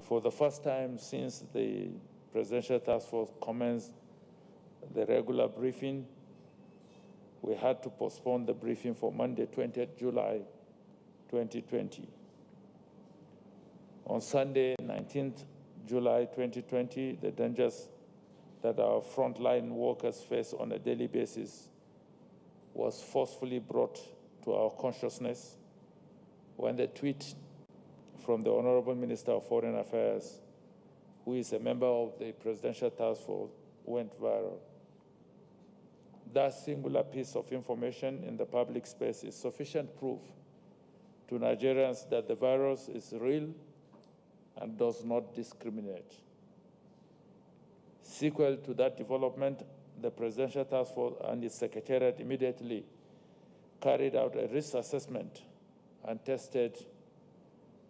For the first time since the Presidential Task Force commenced the regular briefing, we had to postpone the briefing for Monday, 20th July 2020. On Sunday, 19th July 2020, the dangers that our frontline workers face on a daily basis was forcefully brought to our consciousness when the tweet from the Honorable Minister of Foreign Affairs, who is a member of the Presidential Task Force, went viral. That singular piece of information in the public space is sufficient proof to Nigerians that the virus is real and does not discriminate. Sequel to that development, the Presidential Task Force and its Secretariat immediately carried out a risk assessment and tested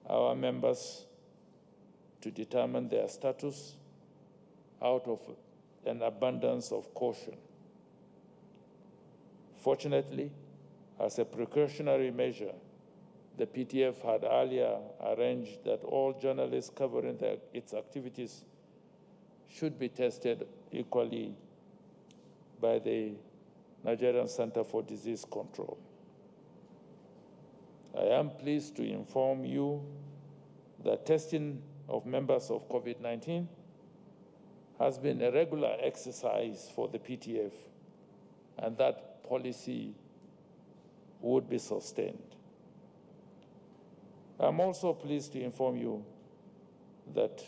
our members to determine their status out of an abundance of caution. Fortunately, as a precautionary measure, the PTF had earlier arranged that all journalists covering its activities should be tested equally by the Nigerian Center for Disease Control. I am pleased to inform you that testing of members of COVID-19 has been a regular exercise for the PTF, and that policy would be sustained. I'm also pleased to inform you that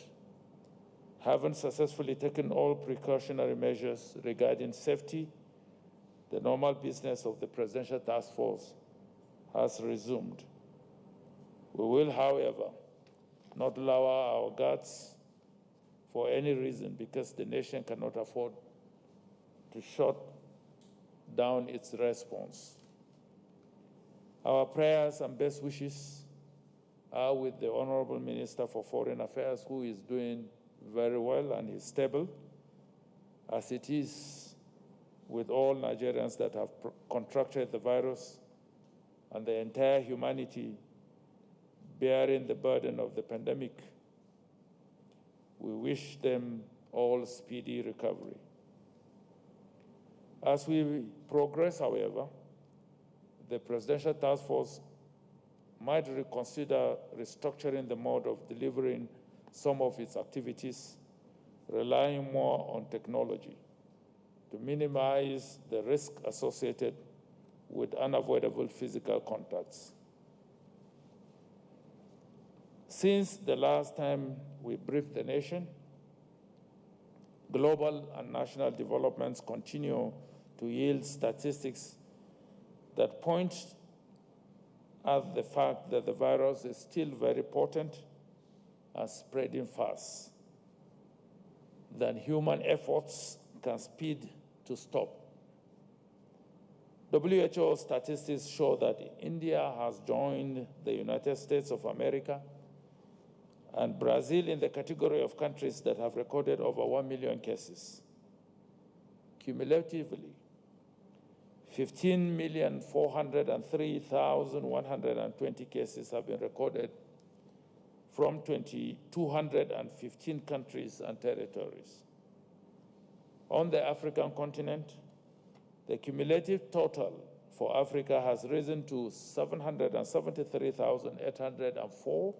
having successfully taken all precautionary measures regarding safety, the normal business of the Presidential Task Force has resumed. We will, however, not lower our guards for any reason because the nation cannot afford to shut down its response. Our prayers and best wishes are with the Honorable Minister for Foreign Affairs, who is doing very well and is stable, as it is with all Nigerians that have contracted the virus and the entire humanity bearing the burden of the pandemic. We wish them all speedy recovery. As we progress, however, the Presidential Task Force might reconsider restructuring the mode of delivering some of its activities, relying more on technology to minimize the risk associated with unavoidable physical contacts. Since the last time we briefed the nation, global and national developments continue to yield statistics that point at the fact that the virus is still very potent and spreading fast, that human efforts can speed to stop. WHO statistics show that India has joined the United States of America and Brazil in the category of countries that have recorded over 1 million cases. Cumulatively, 15,403,120 cases have been recorded from 215 countries and territories. On the African continent, the cumulative total for Africa has risen to 773,804,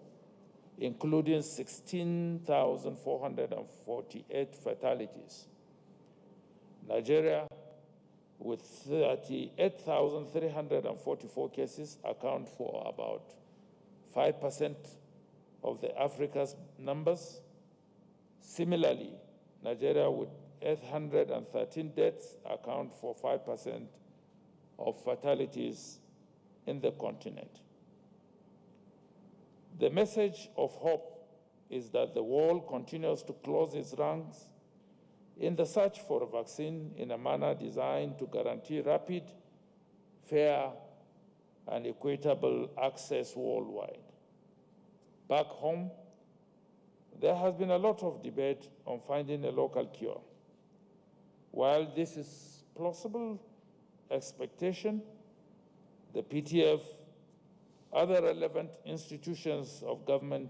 including 16,448 fatalities. Nigeria, with 38,344 cases, account for about 5% of the Africa's numbers. Similarly, Nigeria with 813 deaths account for 5% of fatalities in the continent. The message of hope is that the world continues to close its ranks in the search for a vaccine in a manner designed to guarantee rapid, fair, and equitable access worldwide. Back home, there has been a lot of debate on finding a local cure. While this is plausible expectation, the PTF, other relevant institutions of government,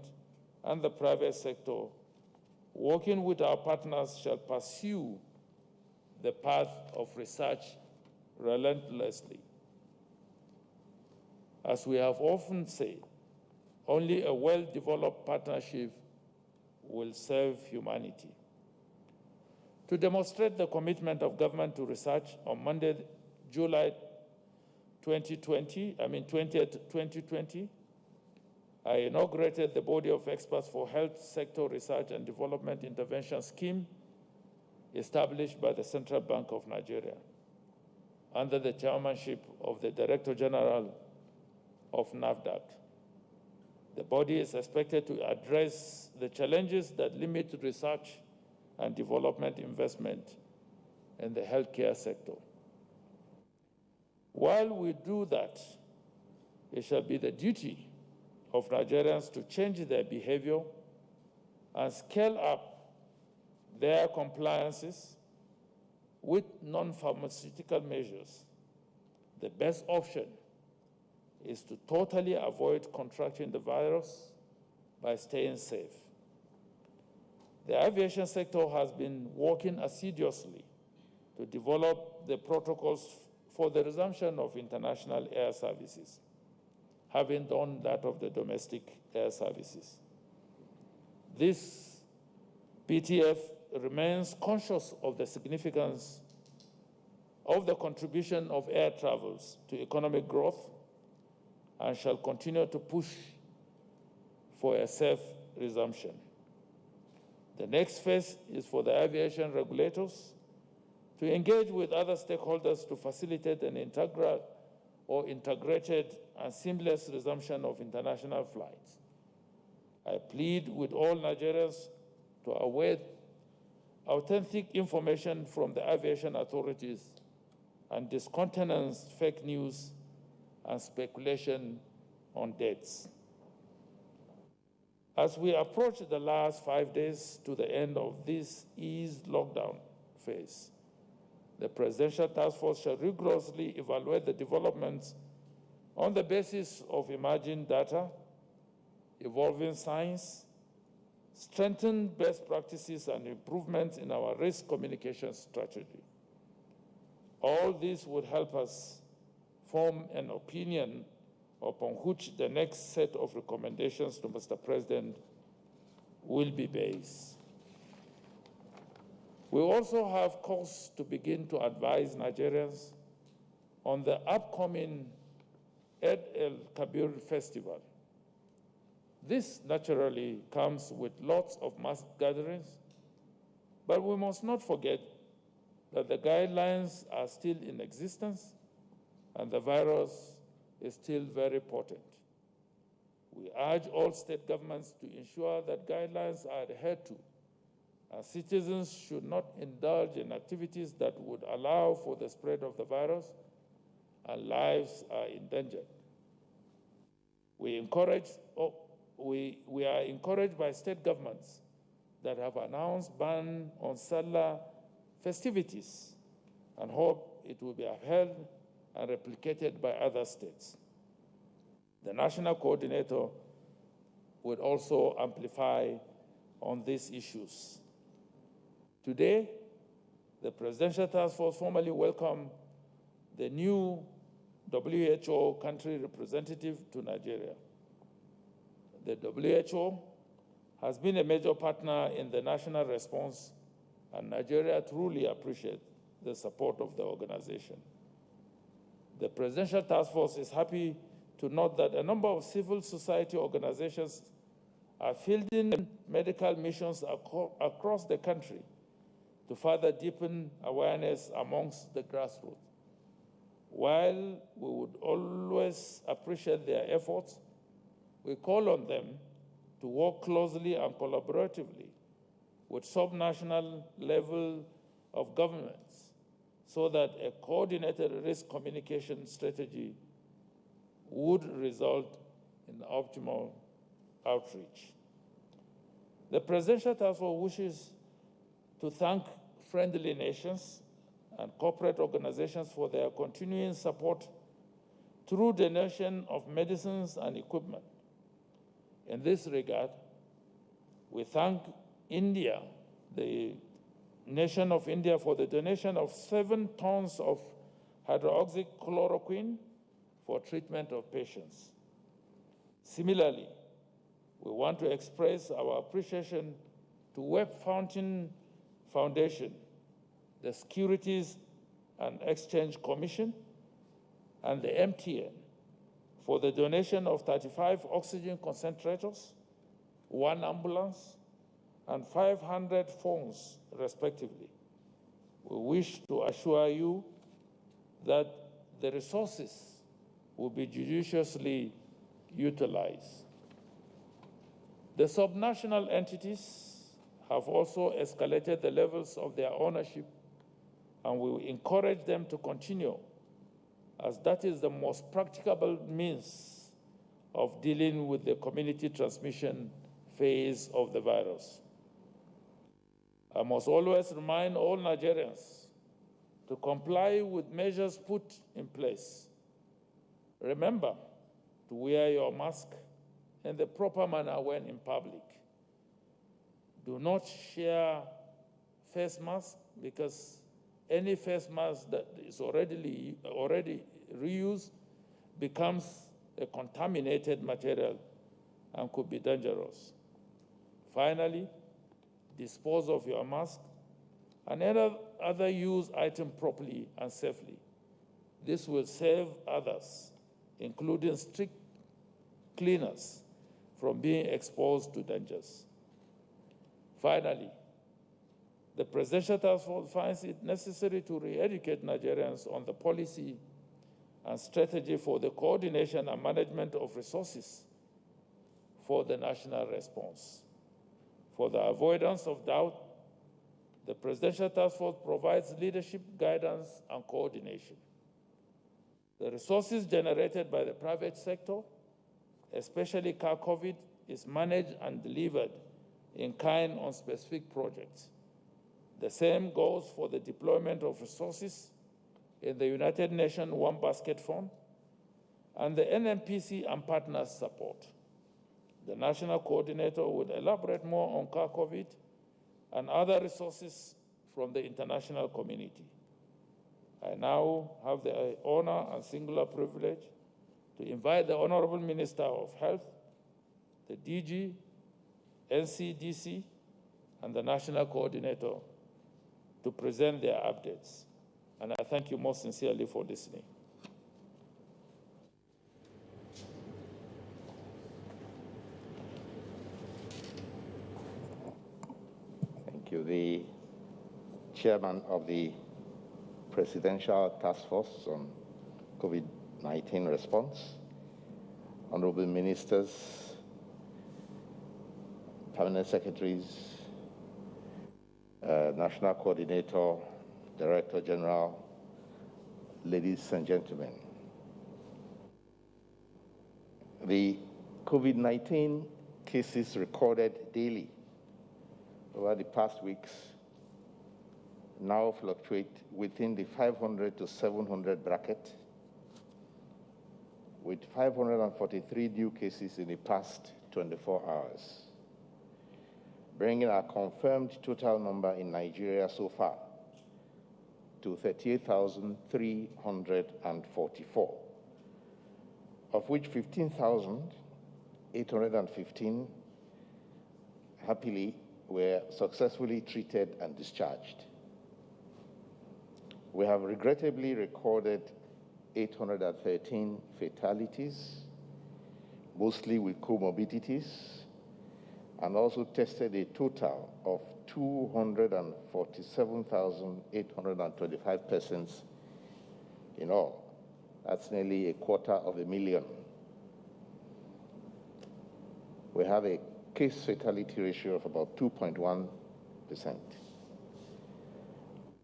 and the private sector, working with our partners, shall pursue the path of research relentlessly. As we have often said, only a well-developed partnership will serve humanity. To demonstrate the commitment of government to research, on Monday, July 2020, I inaugurated the Body of Experts for Health Sector Research and Development Intervention Scheme established by the Central Bank of Nigeria under the chairmanship of the Director General of NAFDAC. The body is expected to address the challenges that limit research and development investment in the healthcare sector. While we do that, it shall be the duty of Nigerians to change their behavior and scale up their compliances with non-pharmaceutical measures. The best option is to totally avoid contracting the virus by staying safe. The aviation sector has been working assiduously to develop the protocols for the resumption of international air services, having done that of the domestic air services. This PTF remains conscious of the significance of the contribution of air travels to economic growth and shall continue to push for a safe resumption. The next phase is for the aviation regulators to engage with other stakeholders to facilitate an integrated and seamless resumption of international flights. I plead with all Nigerians to await authentic information from the aviation authorities and discountenance fake news and speculation on dates. As we approach the last 5 days to the end of this eased lockdown phase, the Presidential Task Force shall rigorously evaluate the developments on the basis of emerging data, evolving science, strengthen best practices and improvements in our risk communication strategy. All this would help us form an opinion upon which the next set of recommendations to Mr. President will be based. We also have cause to begin to advise Nigerians on the upcoming Eid el-Kabir festival. This naturally comes with lots of mass gatherings, but we must not forget that the guidelines are still in existence and the virus is still very potent. We urge all state governments to ensure that guidelines are adhered to, and citizens should not indulge in activities that would allow for the spread of the virus, and lives are endangered. We are encouraged by state governments that have announced ban on Salah festivities and hope it will be upheld and replicated by other states. The national coordinator would also amplify on these issues. Today, the Presidential Task Force formally welcomed the new WHO country representative to Nigeria. The WHO has been a major partner in the national response, and Nigeria truly appreciates the support of the organization. The Presidential Task Force is happy to note that a number of civil society organizations are fielding medical missions across the country to further deepen awareness amongst the grassroots. While we would always appreciate their efforts, we call on them to work closely and collaboratively with subnational level of governments so that a coordinated risk communication strategy would result in optimal outreach. The Presidential Task Force wishes to thank friendly nations and corporate organizations for their continuing support through donation of medicines and equipment. In this regard, We thank India, the nation of India, for the donation of 7 tons of hydroxychloroquine for treatment of patients. Similarly, we want to express our appreciation to Web Fountain Foundation, the Securities and Exchange Commission, and the NTA for the donation of 35 oxygen concentrators, 1 ambulance, and 500 phones, respectively. We wish to assure you that the resources will be judiciously utilized. The subnational entities have also escalated the levels of their ownership, and we will encourage them to continue, as that is the most practicable means of dealing with the community transmission phase of the virus. I must always remind all Nigerians to comply with measures put in place. Remember to wear your mask in the proper manner when in public. Do not share face masks, because any face mask that is already reused becomes a contaminated material and could be dangerous. Finally, dispose of your mask and other used item properly and safely. This will save others, including strict cleaners, from being exposed to dangers. Finally, the Presidential Task Force finds it necessary to re-educate Nigerians on the policy and strategy for the coordination and management of resources for the national response. For the avoidance of doubt, the Presidential Task Force provides leadership, guidance, and coordination. The resources generated by the private sector, especially COVID, is managed and delivered in kind on specific projects. The same goes for the deployment of resources in the United Nations One Basket Fund and the NMPC and partners support. The national coordinator will elaborate more on COVID and other resources from the international community. I now have the honor and singular privilege to invite the Honorable Minister of Health, the DG, NCDC, and the National Coordinator to present their updates. And I thank you most sincerely for listening. Thank you. The Chairman of the Presidential Task Force on COVID-19 response, Honorable Ministers, Permanent Secretaries, National Coordinator, Director General, ladies and gentlemen. The COVID-19 cases recorded daily over the past weeks now fluctuate within the 500 to 700 bracket, with 543 new cases in the past 24 hours, bringing our confirmed total number in Nigeria so far to 38,344, of which 15,815 happily were successfully treated and discharged. We have regrettably recorded 813 fatalities, mostly with comorbidities, and also tested a total of 247,825 persons in all. That's nearly 250,000. We have a case fatality ratio of about 2.1%.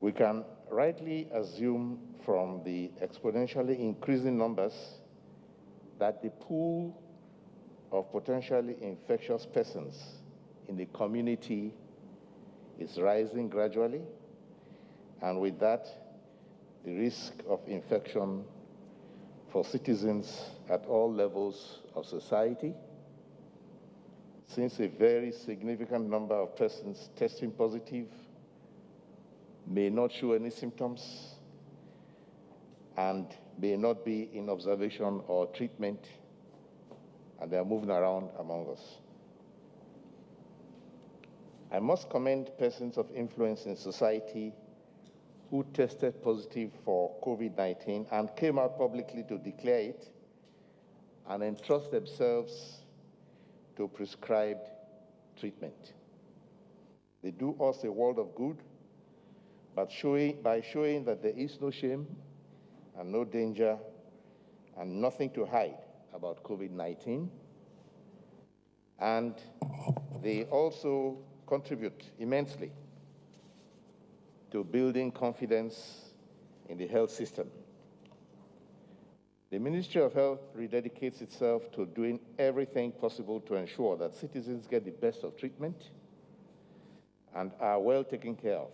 We can rightly assume from the exponentially increasing numbers that the pool of potentially infectious persons in the community is rising gradually, and with that, the risk of infection for citizens at all levels of society since a very significant number of persons testing positive may not show any symptoms and may not be in observation or treatment, and they are moving around among us. I must commend persons of influence in society who tested positive for COVID-19 and came out publicly to declare it and entrust themselves to prescribed treatment. They do us a world of good, but by showing that there is no shame and no danger and nothing to hide about COVID-19. And they also contribute immensely to building confidence in the health system. The Ministry of Health rededicates itself to doing everything possible to ensure that citizens get the best of treatment and are well taken care of.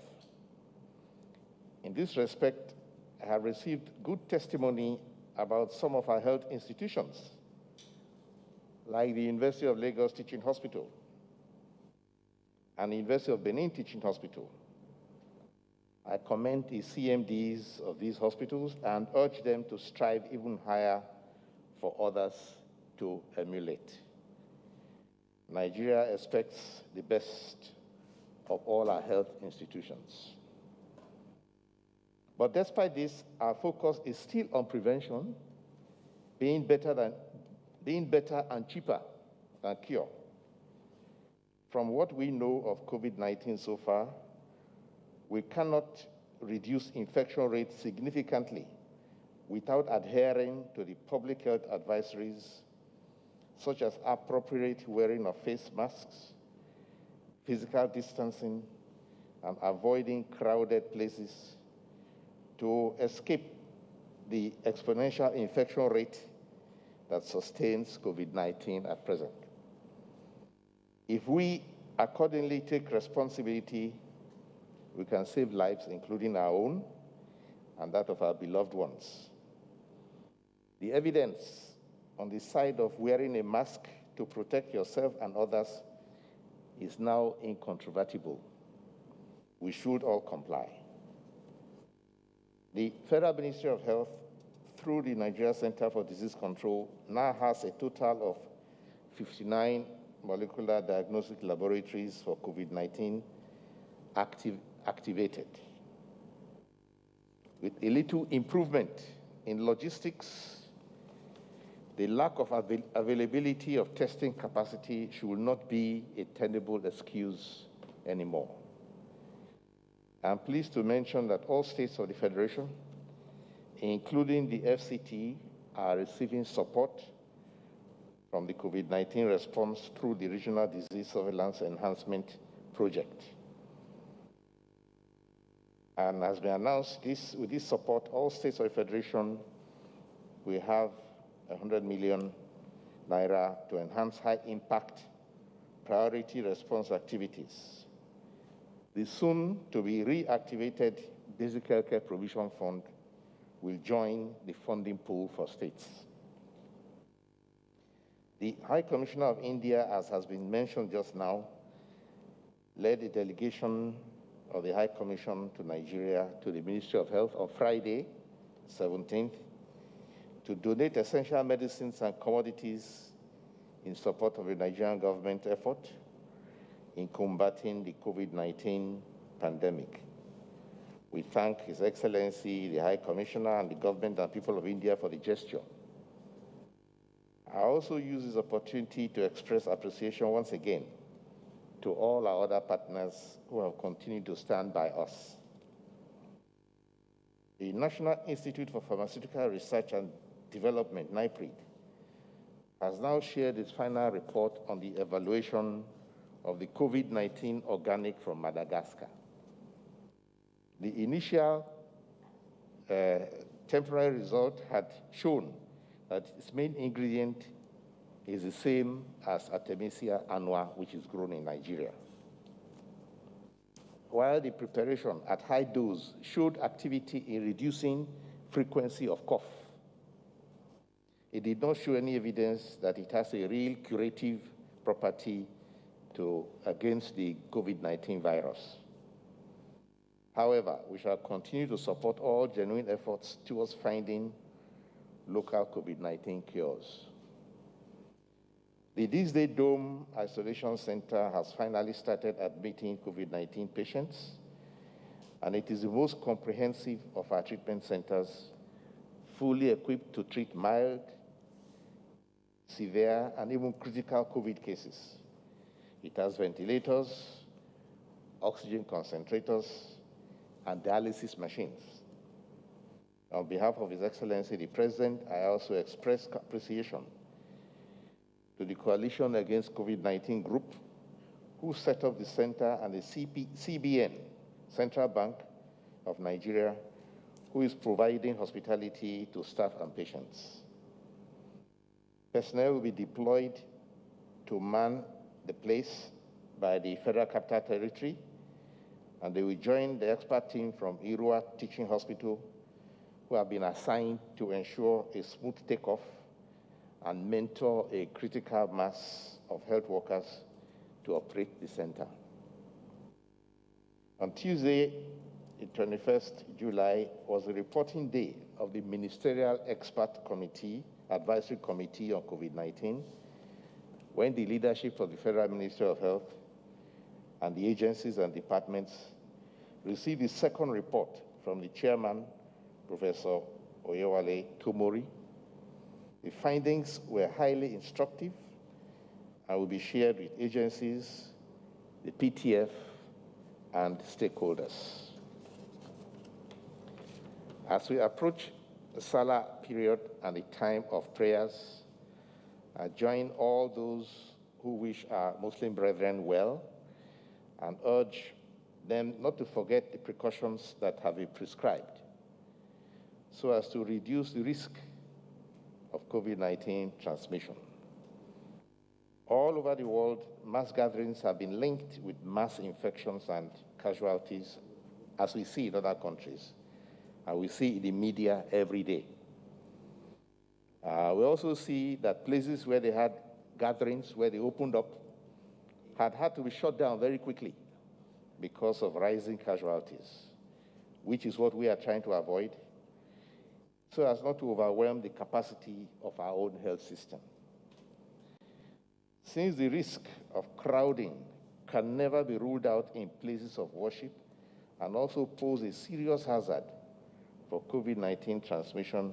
In this respect, I have received good testimony about some of our health institutions, like the University of Lagos Teaching Hospital and the University of Benin Teaching Hospital. I commend the CMDs of these hospitals and urge them to strive even higher for others to emulate. Nigeria expects the best of all our health institutions. But despite this, our focus is still on prevention, being better and cheaper than cure. From what we know of COVID-19 so far, we cannot reduce infection rates significantly without adhering to the public health advisories, such as appropriate wearing of face masks, physical distancing, and avoiding crowded places to escape the exponential infection rate that sustains COVID-19 at present. If we accordingly take responsibility, we can save lives, including our own and that of our beloved ones. The evidence on the side of wearing a mask to protect yourself and others is now incontrovertible. We should all comply. The Federal Ministry of Health, through the Nigeria Center for Disease Control, now has a total of 59 molecular diagnostic laboratories for COVID-19 activated. With a little improvement in logistics, the lack of availability of testing capacity should not be a tenable excuse anymore. I'm pleased to mention that all states of the Federation, including the FCT, are receiving support from the COVID-19 response through the Regional Disease Surveillance Enhancement Project. And as we announced, with this support, all states of the Federation will have 100 million naira to enhance high-impact priority response activities. The soon-to-be reactivated Basic Healthcare Provision Fund will join the funding pool for states. The High Commissioner of India, as has been mentioned just now, led a delegation of the High Commission to Nigeria to the Ministry of Health on Friday, 17th, to donate essential medicines and commodities in support of the Nigerian government effort in combating the COVID-19 pandemic. We thank His Excellency, the High Commissioner, and the government and people of India for the gesture. I also use this opportunity to express appreciation once again to all our other partners who have continued to stand by us. The National Institute for Pharmaceutical Research and Development, NIPRID, has now shared its final report on the evaluation of the COVID-19 organic from Madagascar. The initial temporary result had shown that its main ingredient is the same as Artemisia annua, which is grown in Nigeria. While the preparation at high dose showed activity in reducing frequency of cough, it did not show any evidence that it has a real curative property against the COVID-19 virus. However, we shall continue to support all genuine efforts towards finding local COVID-19 cures. The This-Day Dome Isolation Center has finally started admitting COVID-19 patients, and it is the most comprehensive of our treatment centers, fully equipped to treat mild, severe, and even critical COVID cases. It has ventilators, oxygen concentrators, and dialysis machines. On behalf of His Excellency the President, I also express appreciation to the Coalition Against COVID-19 group, who set up the center, and the CBN, Central Bank of Nigeria, who is providing hospitality to staff and patients. Personnel will be deployed to man the place by the Federal Capital Territory, and they will join the expert team from Irua Teaching Hospital, who have been assigned to ensure a smooth takeoff and mentor a critical mass of health workers to operate the center. On Tuesday, the 21st July, was the reporting day of the Ministerial Expert Committee, Advisory Committee on COVID-19, when the leadership of the Federal Ministry of Health and the agencies and departments received the second report from the chairman, Professor Oyewale Tomori. The findings were highly instructive and will be shared with agencies, the PTF, and stakeholders. As we approach the Salah period and the time of prayers, I join all those who wish our Muslim brethren well and urge them not to forget the precautions that have been prescribed so as to reduce the risk of COVID-19 transmission. All over the world, mass gatherings have been linked with mass infections and casualties, as we see in other countries, and we see in the media every day. We also see that places where they had gatherings, where they opened up, had to be shut down very quickly because of rising casualties, which is what we are trying to avoid, so as not to overwhelm the capacity of our own health system. Since the risk of crowding can never be ruled out in places of worship and also pose a serious hazard for COVID-19 transmission,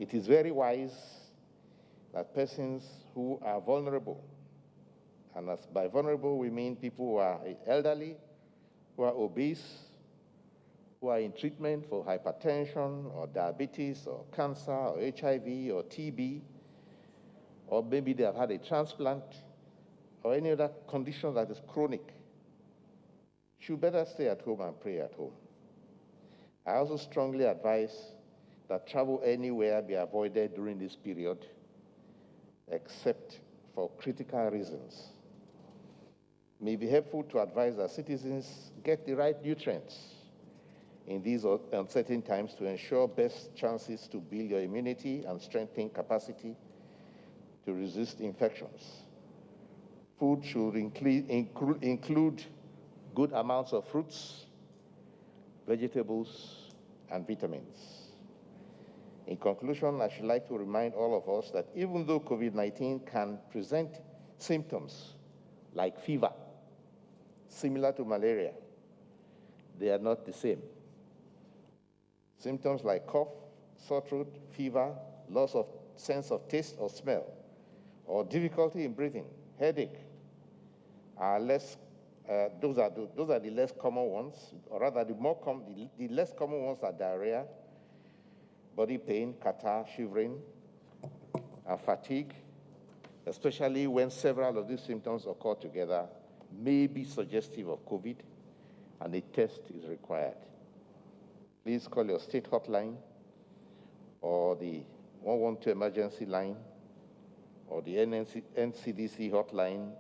it is very wise that persons who are vulnerable, and as by vulnerable we mean people who are elderly, who are obese, who are in treatment for hypertension or diabetes or cancer or HIV or TB, or maybe they have had a transplant or any other condition that is chronic, should better stay at home and pray at home. I also strongly advise that travel anywhere be avoided during this period, except for critical reasons. It may be helpful to advise that citizens get the right nutrients in these uncertain times to ensure best chances to build your immunity and strengthen capacity to resist infections. Food should include good amounts of fruits, vegetables, and vitamins. In conclusion, I should like to remind all of us that even though COVID-19 can present symptoms like fever, similar to malaria, they are not the same. Symptoms like cough, sore throat, fever, loss of sense of taste or smell, or difficulty in breathing, headache, are less. Those are the less common ones, or rather, the less common ones are diarrhea, body pain, catarrh, shivering, and fatigue, especially when several of these symptoms occur together, may be suggestive of COVID, and a test is required. Please call your state hotline or the 112 emergency line or the NCDC hotline,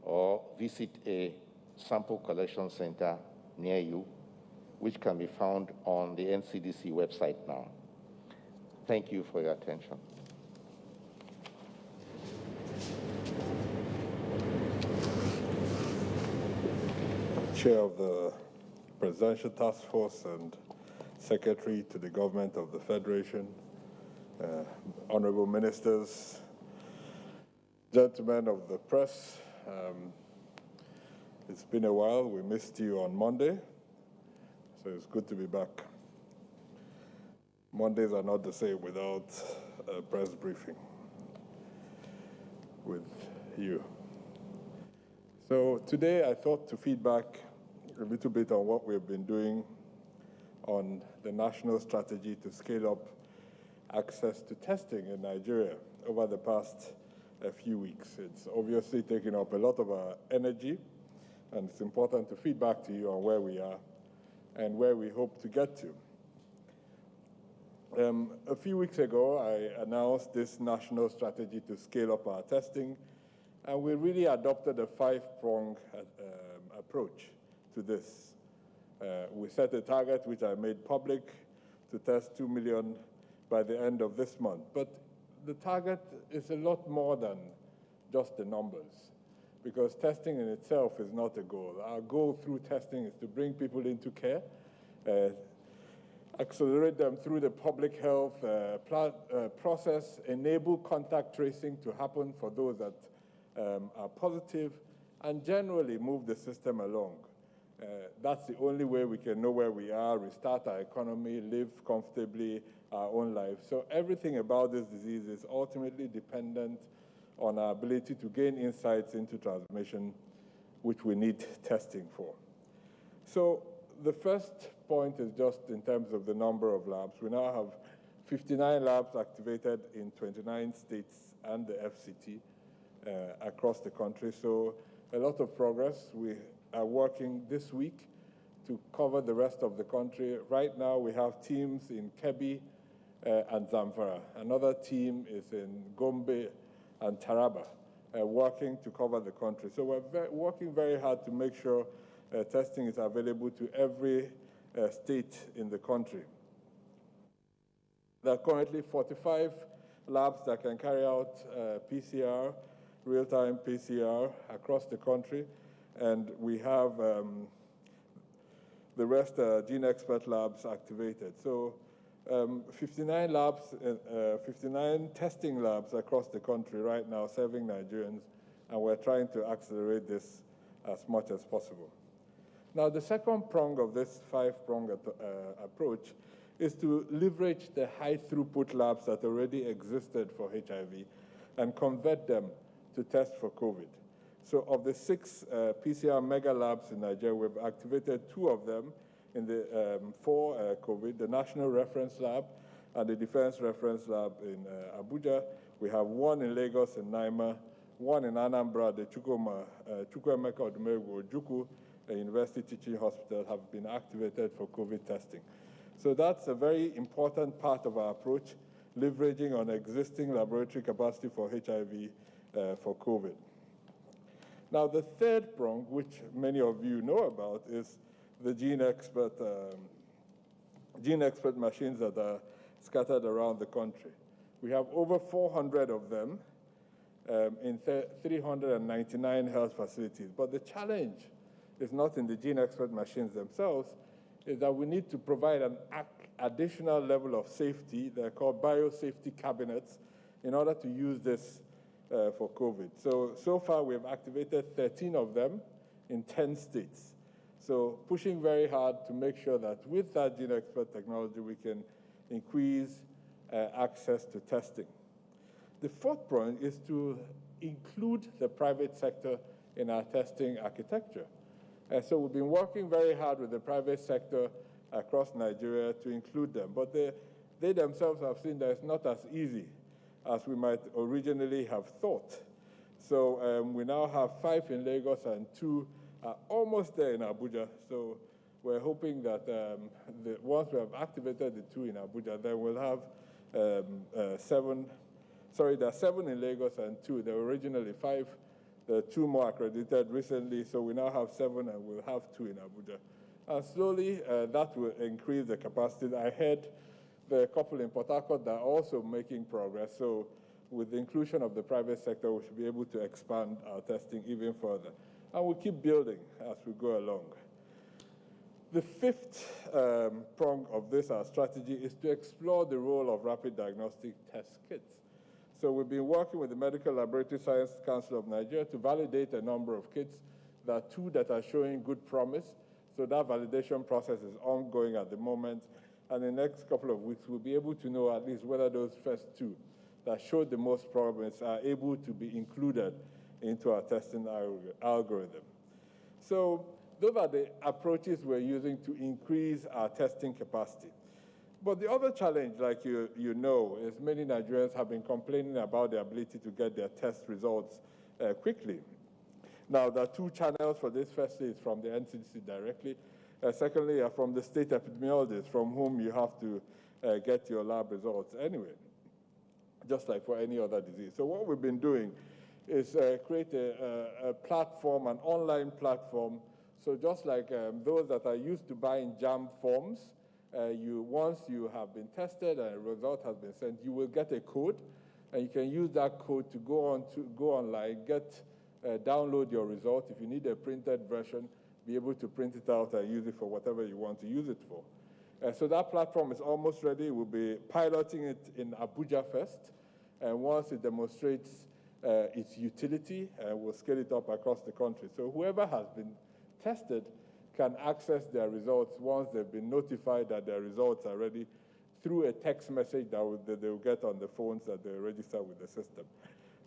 or visit a sample collection center near you, which can be found on the NCDC website now. Thank you for your attention. Chair of the Presidential Task Force and Secretary to the Government of the Federation, honorable ministers, gentlemen of the press, it's been a while. We missed you on Monday, so it's good to be back. Mondays are not the same without a press briefing with you. So today I thought to feedback a little bit on what we've been doing on the national strategy to scale up access to testing in Nigeria over the past few weeks. It's obviously taken up a lot of our energy, and it's important to feed back to you on where we are and where we hope to get to. A few weeks ago, I announced this national strategy to scale up our testing, and we really adopted a five-pronged approach to this. We set a target, which I made public, to test 2 million by the end of this month. But the target is a lot more than just the numbers, because testing in itself is not a goal. Our goal through testing is to bring people into care, accelerate them through the public health process, enable contact tracing to happen for those that are positive, and generally move the system along. That's the only way we can know where we are, restart our economy, live comfortably our own lives. So everything about this disease is ultimately dependent on our ability to gain insights into transmission, which we need testing for. So the first point is just in terms of the number of labs. We now have 59 labs activated in 29 states and the FCT across the country. So a lot of progress. We are working this week to cover the rest of the country. Right now, we have teams in Kebbi and Zamfara. Another team is in Gombe and Taraba, working to cover the country. So we're working very hard to make sure testing is available to every state in the country. There are currently 45 labs that can carry out PCR, real-time PCR across the country, and we have the rest gene expert labs activated. So 59 labs, 59 testing labs across the country right now serving Nigerians, and we're trying to accelerate this as much as possible. Now, the second prong of this five-prong approach is to leverage the high-throughput labs that already existed for HIV and convert them to test for COVID. So of the 6 PCR mega labs in Nigeria, we've activated 2 of them for COVID, the National Reference Lab and the Defense Reference Lab in Abuja. We have 1 in Lagos and Naima, 1 in Anambra, the Chukwuemeka Odumegwu Ojukwu University Teaching Hospital have been activated for COVID testing. So that's a very important part of our approach, leveraging on existing laboratory capacity for HIV for COVID. Now, the third prong, which many of you know about, is the gene expert machines that are scattered around the country. We have over 400 of them in 399 health facilities. But the challenge is not in the gene expert machines themselves, is that we need to provide an additional level of safety. They're called biosafety cabinets in order to use this for COVID. So far, we have activated 13 of them in 10 states. So pushing very hard to make sure that with that gene expert technology, we can increase access to testing. The fourth point is to include the private sector in our testing architecture. So we've been working very hard with the private sector across Nigeria to include them. But they themselves have seen that it's not as easy as we might originally have thought. So we now have 5 in Lagos and 2 are almost there in Abuja. So we're hoping that once we have activated the 2 in Abuja, then we'll have 7. Sorry, there are 7 in Lagos and 2. There were originally 5. There are 2 more accredited recently, so we now have 7 and we'll have 2 in Abuja. And slowly, that will increase the capacity. I heard the couple in Port Harcourt that are also making progress. So with the inclusion of the private sector, we should be able to expand our testing even further. And we'll keep building as we go along. The fifth prong of this, our strategy, is to explore the role of rapid diagnostic test kits. So we've been working with the Medical Laboratory Science Council of Nigeria to validate a number of kits. There are two that are showing good promise. So that validation process is ongoing at the moment. And in the next couple of weeks, we'll be able to know at least whether those first two that showed the most promise are able to be included into our testing algorithm. So those are the approaches we're using to increase our testing capacity. But the other challenge, like you know, is many Nigerians have been complaining about the ability to get their test results quickly. Now, there are two channels for this. Firstly, is from the NCDC directly. Secondly, from the state epidemiologists, from whom you have to get your lab results anyway, just like for any other disease. So what we've been doing is create a platform, an online platform. So just like those that are used to buying JAM forms, once you have been tested and a result has been sent, you will get a code, and you can use that code to go online, download your result. If you need a printed version, be able to print it out and use it for whatever you want to use it for. So that platform is almost ready. We'll be piloting it in Abuja first, and once it demonstrates its utility, we'll scale it up across the country. So whoever has been tested can access their results once they've been notified that their results are ready through a text message that they'll get on the phones that they register with the system.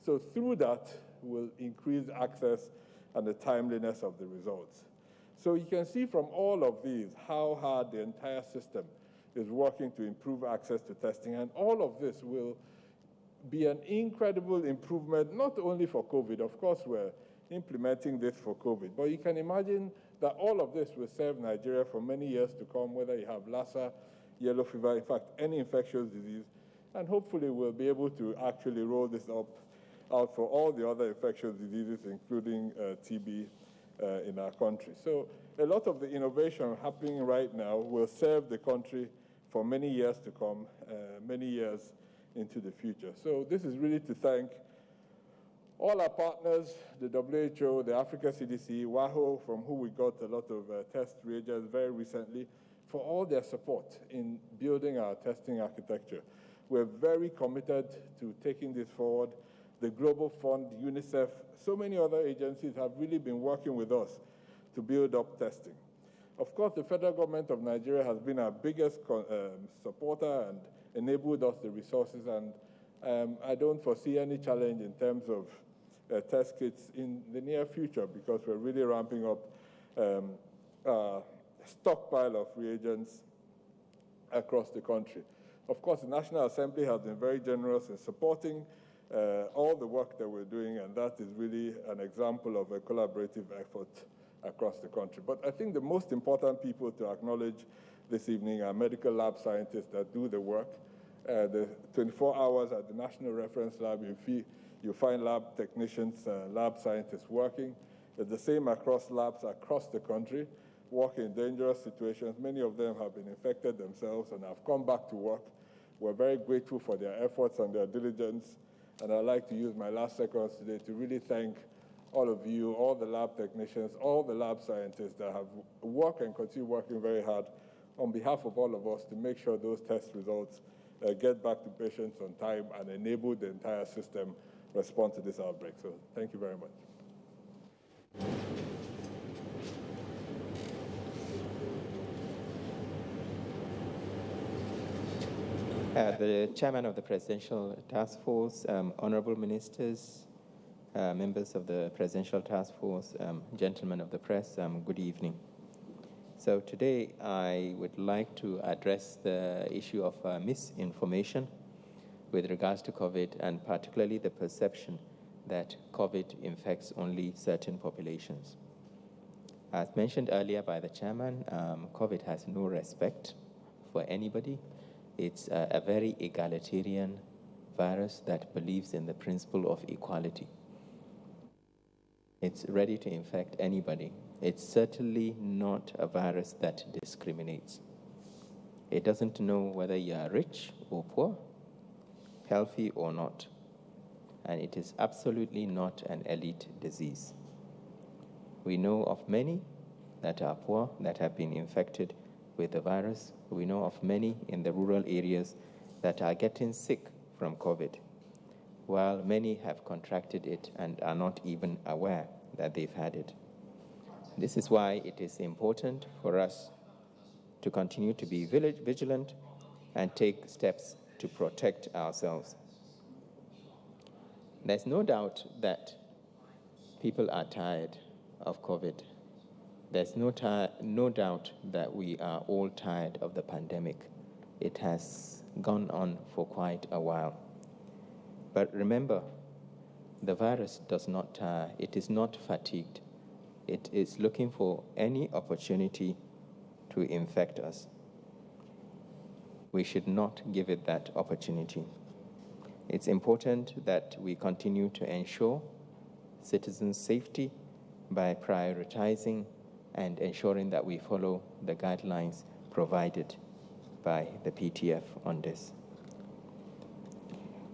So through that, we'll increase access and the timeliness of the results. So you can see from all of these how hard the entire system is working to improve access to testing. And all of this will be an incredible improvement, not only for COVID. Of course, we're implementing this for COVID. But you can imagine that all of this will serve Nigeria for many years to come, whether you have Lassa, yellow fever, in fact, any infectious disease. And hopefully we'll be able to actually roll this out for all the other infectious diseases, including TB in our country. So a lot of the innovation happening right now will serve the country for many years to come, many years into the future. So this is really to thank all our partners, the WHO, the Africa CDC, WAHO, from who we got a lot of test reagents very recently, for all their support in building our testing architecture. We're very committed to taking this forward. The Global Fund, UNICEF, so many other agencies have really been working with us to build up testing. Of course, the federal government of Nigeria has been our biggest supporter and enabled us the resources, and I don't foresee any challenge in terms of test kits in the near future, because we're really ramping up a stockpile of reagents across the country. Of course, the National Assembly has been very generous in supporting all the work that we're doing, and that is really an example of a collaborative effort across the country. But I think the most important people to acknowledge this evening are medical lab scientists that do the work. The 24 hours at the National Reference Lab, you find lab technicians, lab scientists working. It's the same across labs across the country, working in dangerous situations. Many of them have been infected themselves and have come back to work. We're very grateful for their efforts and their diligence. And I'd like to use my last seconds today to really thank all of you, all the lab technicians, all the lab scientists that have worked and continue working very hard on behalf of all of us to make sure those test results get back to patients on time and enable the entire system respond to this outbreak. So thank you very much. The chairman of the Presidential Task Force, honorable ministers, members of the Presidential Task Force, gentlemen of the press, good evening. So today I would like to address the issue of misinformation with regards to COVID, and particularly the perception that COVID infects only certain populations. As mentioned earlier by the chairman, COVID has no respect for anybody. It's a very egalitarian virus that believes in the principle of equality. It's ready to infect anybody. It's certainly not a virus that discriminates. It doesn't know whether you are rich or poor, healthy or not. And it is absolutely not an elite disease. We know of many that are poor that have been infected with the virus. We know of many in the rural areas that are getting sick from COVID, while many have contracted it and are not even aware that they've had it. This is why it is important for us to continue to be vigilant and take steps to protect ourselves. There's no doubt that people are tired of COVID. There's no doubt that we are all tired of the pandemic. It has gone on for quite a while. But remember, the virus does not tire. It is not fatigued. It is looking for any opportunity to infect us. We should not give it that opportunity. It's important that we continue to ensure citizens' safety by prioritizing and ensuring that we follow the guidelines provided by the PTF on this.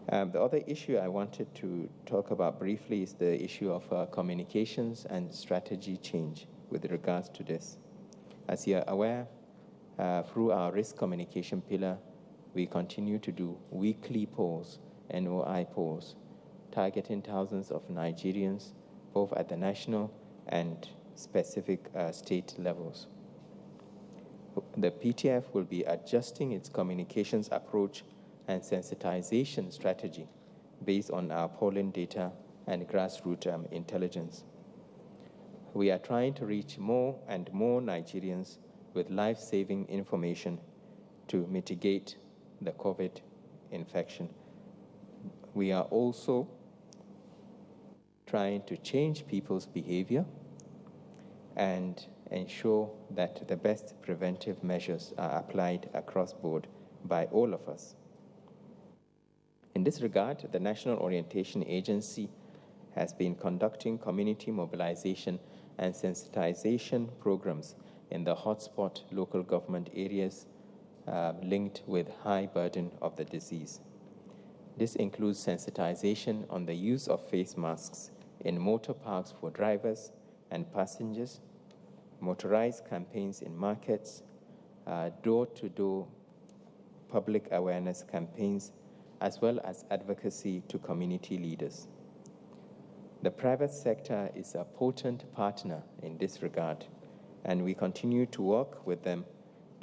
The other issue I wanted to talk about briefly is the issue of communications and strategy change with regards to this. As you are aware, through our risk communication pillar, we continue to do weekly polls, NOI polls, targeting thousands of Nigerians, both at the national and specific state levels. The PTF will be adjusting its communications approach and sensitization strategy based on our polling data and grassroots intelligence. We are trying to reach more and more Nigerians with life-saving information to mitigate the COVID infection. We are also trying to change people's behavior and ensure that the best preventive measures are applied across board by all of us. In this regard, the National Orientation Agency has been conducting community mobilization and sensitization programs in the hotspot local government areas linked with high burden of the disease. This includes sensitization on the use of face masks in motor parks for drivers and passengers, motorized campaigns in markets, door-to-door public awareness campaigns, as well as advocacy to community leaders. The private sector is a potent partner in this regard, and we continue to work with them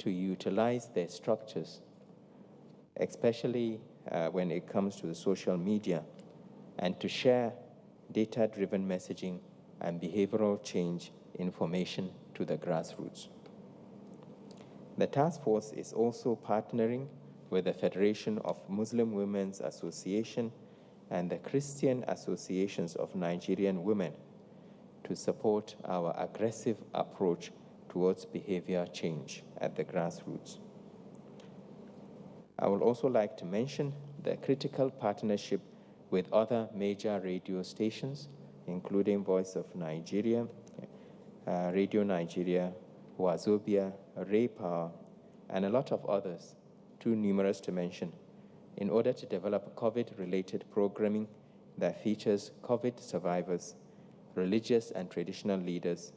to utilize their structures, especially when it comes to the social media, and to share data-driven messaging and behavioral change information to the grassroots. The task force is also partnering with the Federation of Muslim Women's Association and the Christian Associations of Nigerian Women to support our aggressive approach towards behavior change at the grassroots. I would also like to mention the critical partnership with other major radio stations, including Voice of Nigeria, Radio Nigeria, Wazobia, Ray Power, and a lot of others, too numerous to mention, in order to develop COVID-related programming that features COVID survivors, religious and traditional leaders,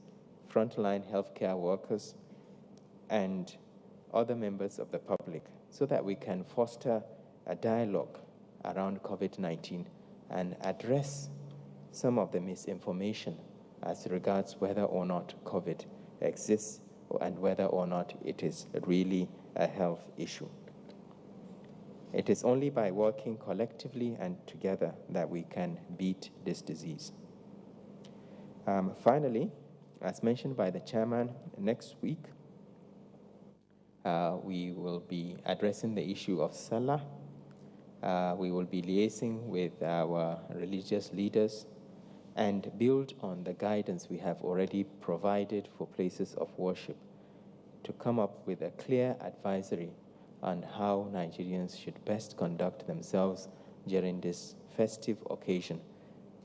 frontline healthcare workers, and other members of the public, so that we can foster a dialogue around COVID-19 and address some of the misinformation as regards whether or not COVID exists and whether or not it is really a health issue. It is only by working collectively and together that we can beat this disease. Finally, as mentioned by the chairman, next week we will be addressing the issue of Salah. We will be liaising with our religious leaders and build on the guidance we have already provided for places of worship to come up with a clear advisory on how Nigerians should best conduct themselves during this festive occasion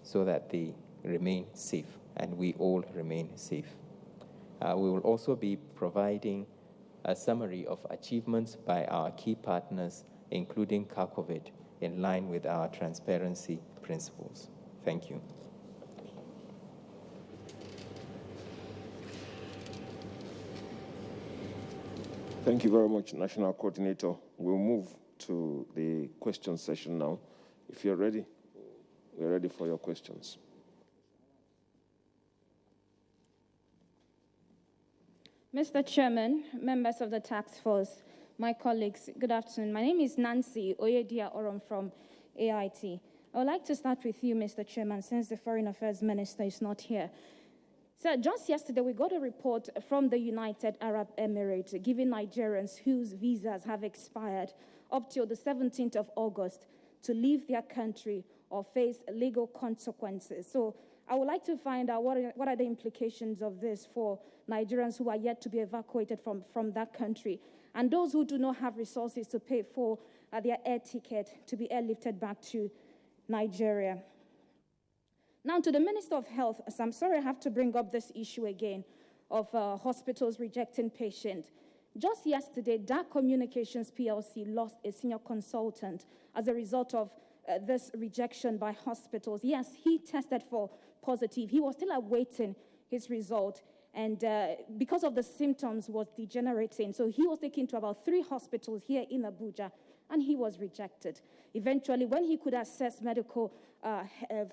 so that they remain safe and we all remain safe. We will also be providing a summary of achievements by our key partners, including CACOVID, in line with our transparency principles. Thank you. Thank you very much, National Coordinator. We'll move to the question session now. If you're ready, we're ready for your questions. Mr. Chairman, members of the task force, my colleagues, good afternoon. My name is Nancy Oyedia Orom from AIT. I would like to start with you, Mr. Chairman, since the Foreign Affairs Minister is not here. So just yesterday, we got a report from the United Arab Emirates giving Nigerians whose visas have expired up till the 17th of August to leave their country or face legal consequences. So I would like to find out what are the implications of this for Nigerians who are yet to be evacuated from that country and those who do not have resources to pay for their air ticket to be airlifted back to Nigeria. Now, to the Minister of Health, so I'm sorry I have to bring up this issue again of hospitals rejecting patients. Just yesterday, DAC Communications PLC lost a senior consultant as a result of this rejection by hospitals. Yes, he tested for positive. He was still awaiting his result, and because of the symptoms was degenerating. So he was taken to about 3 hospitals here in Abuja, and he was rejected. Eventually, when he could access medical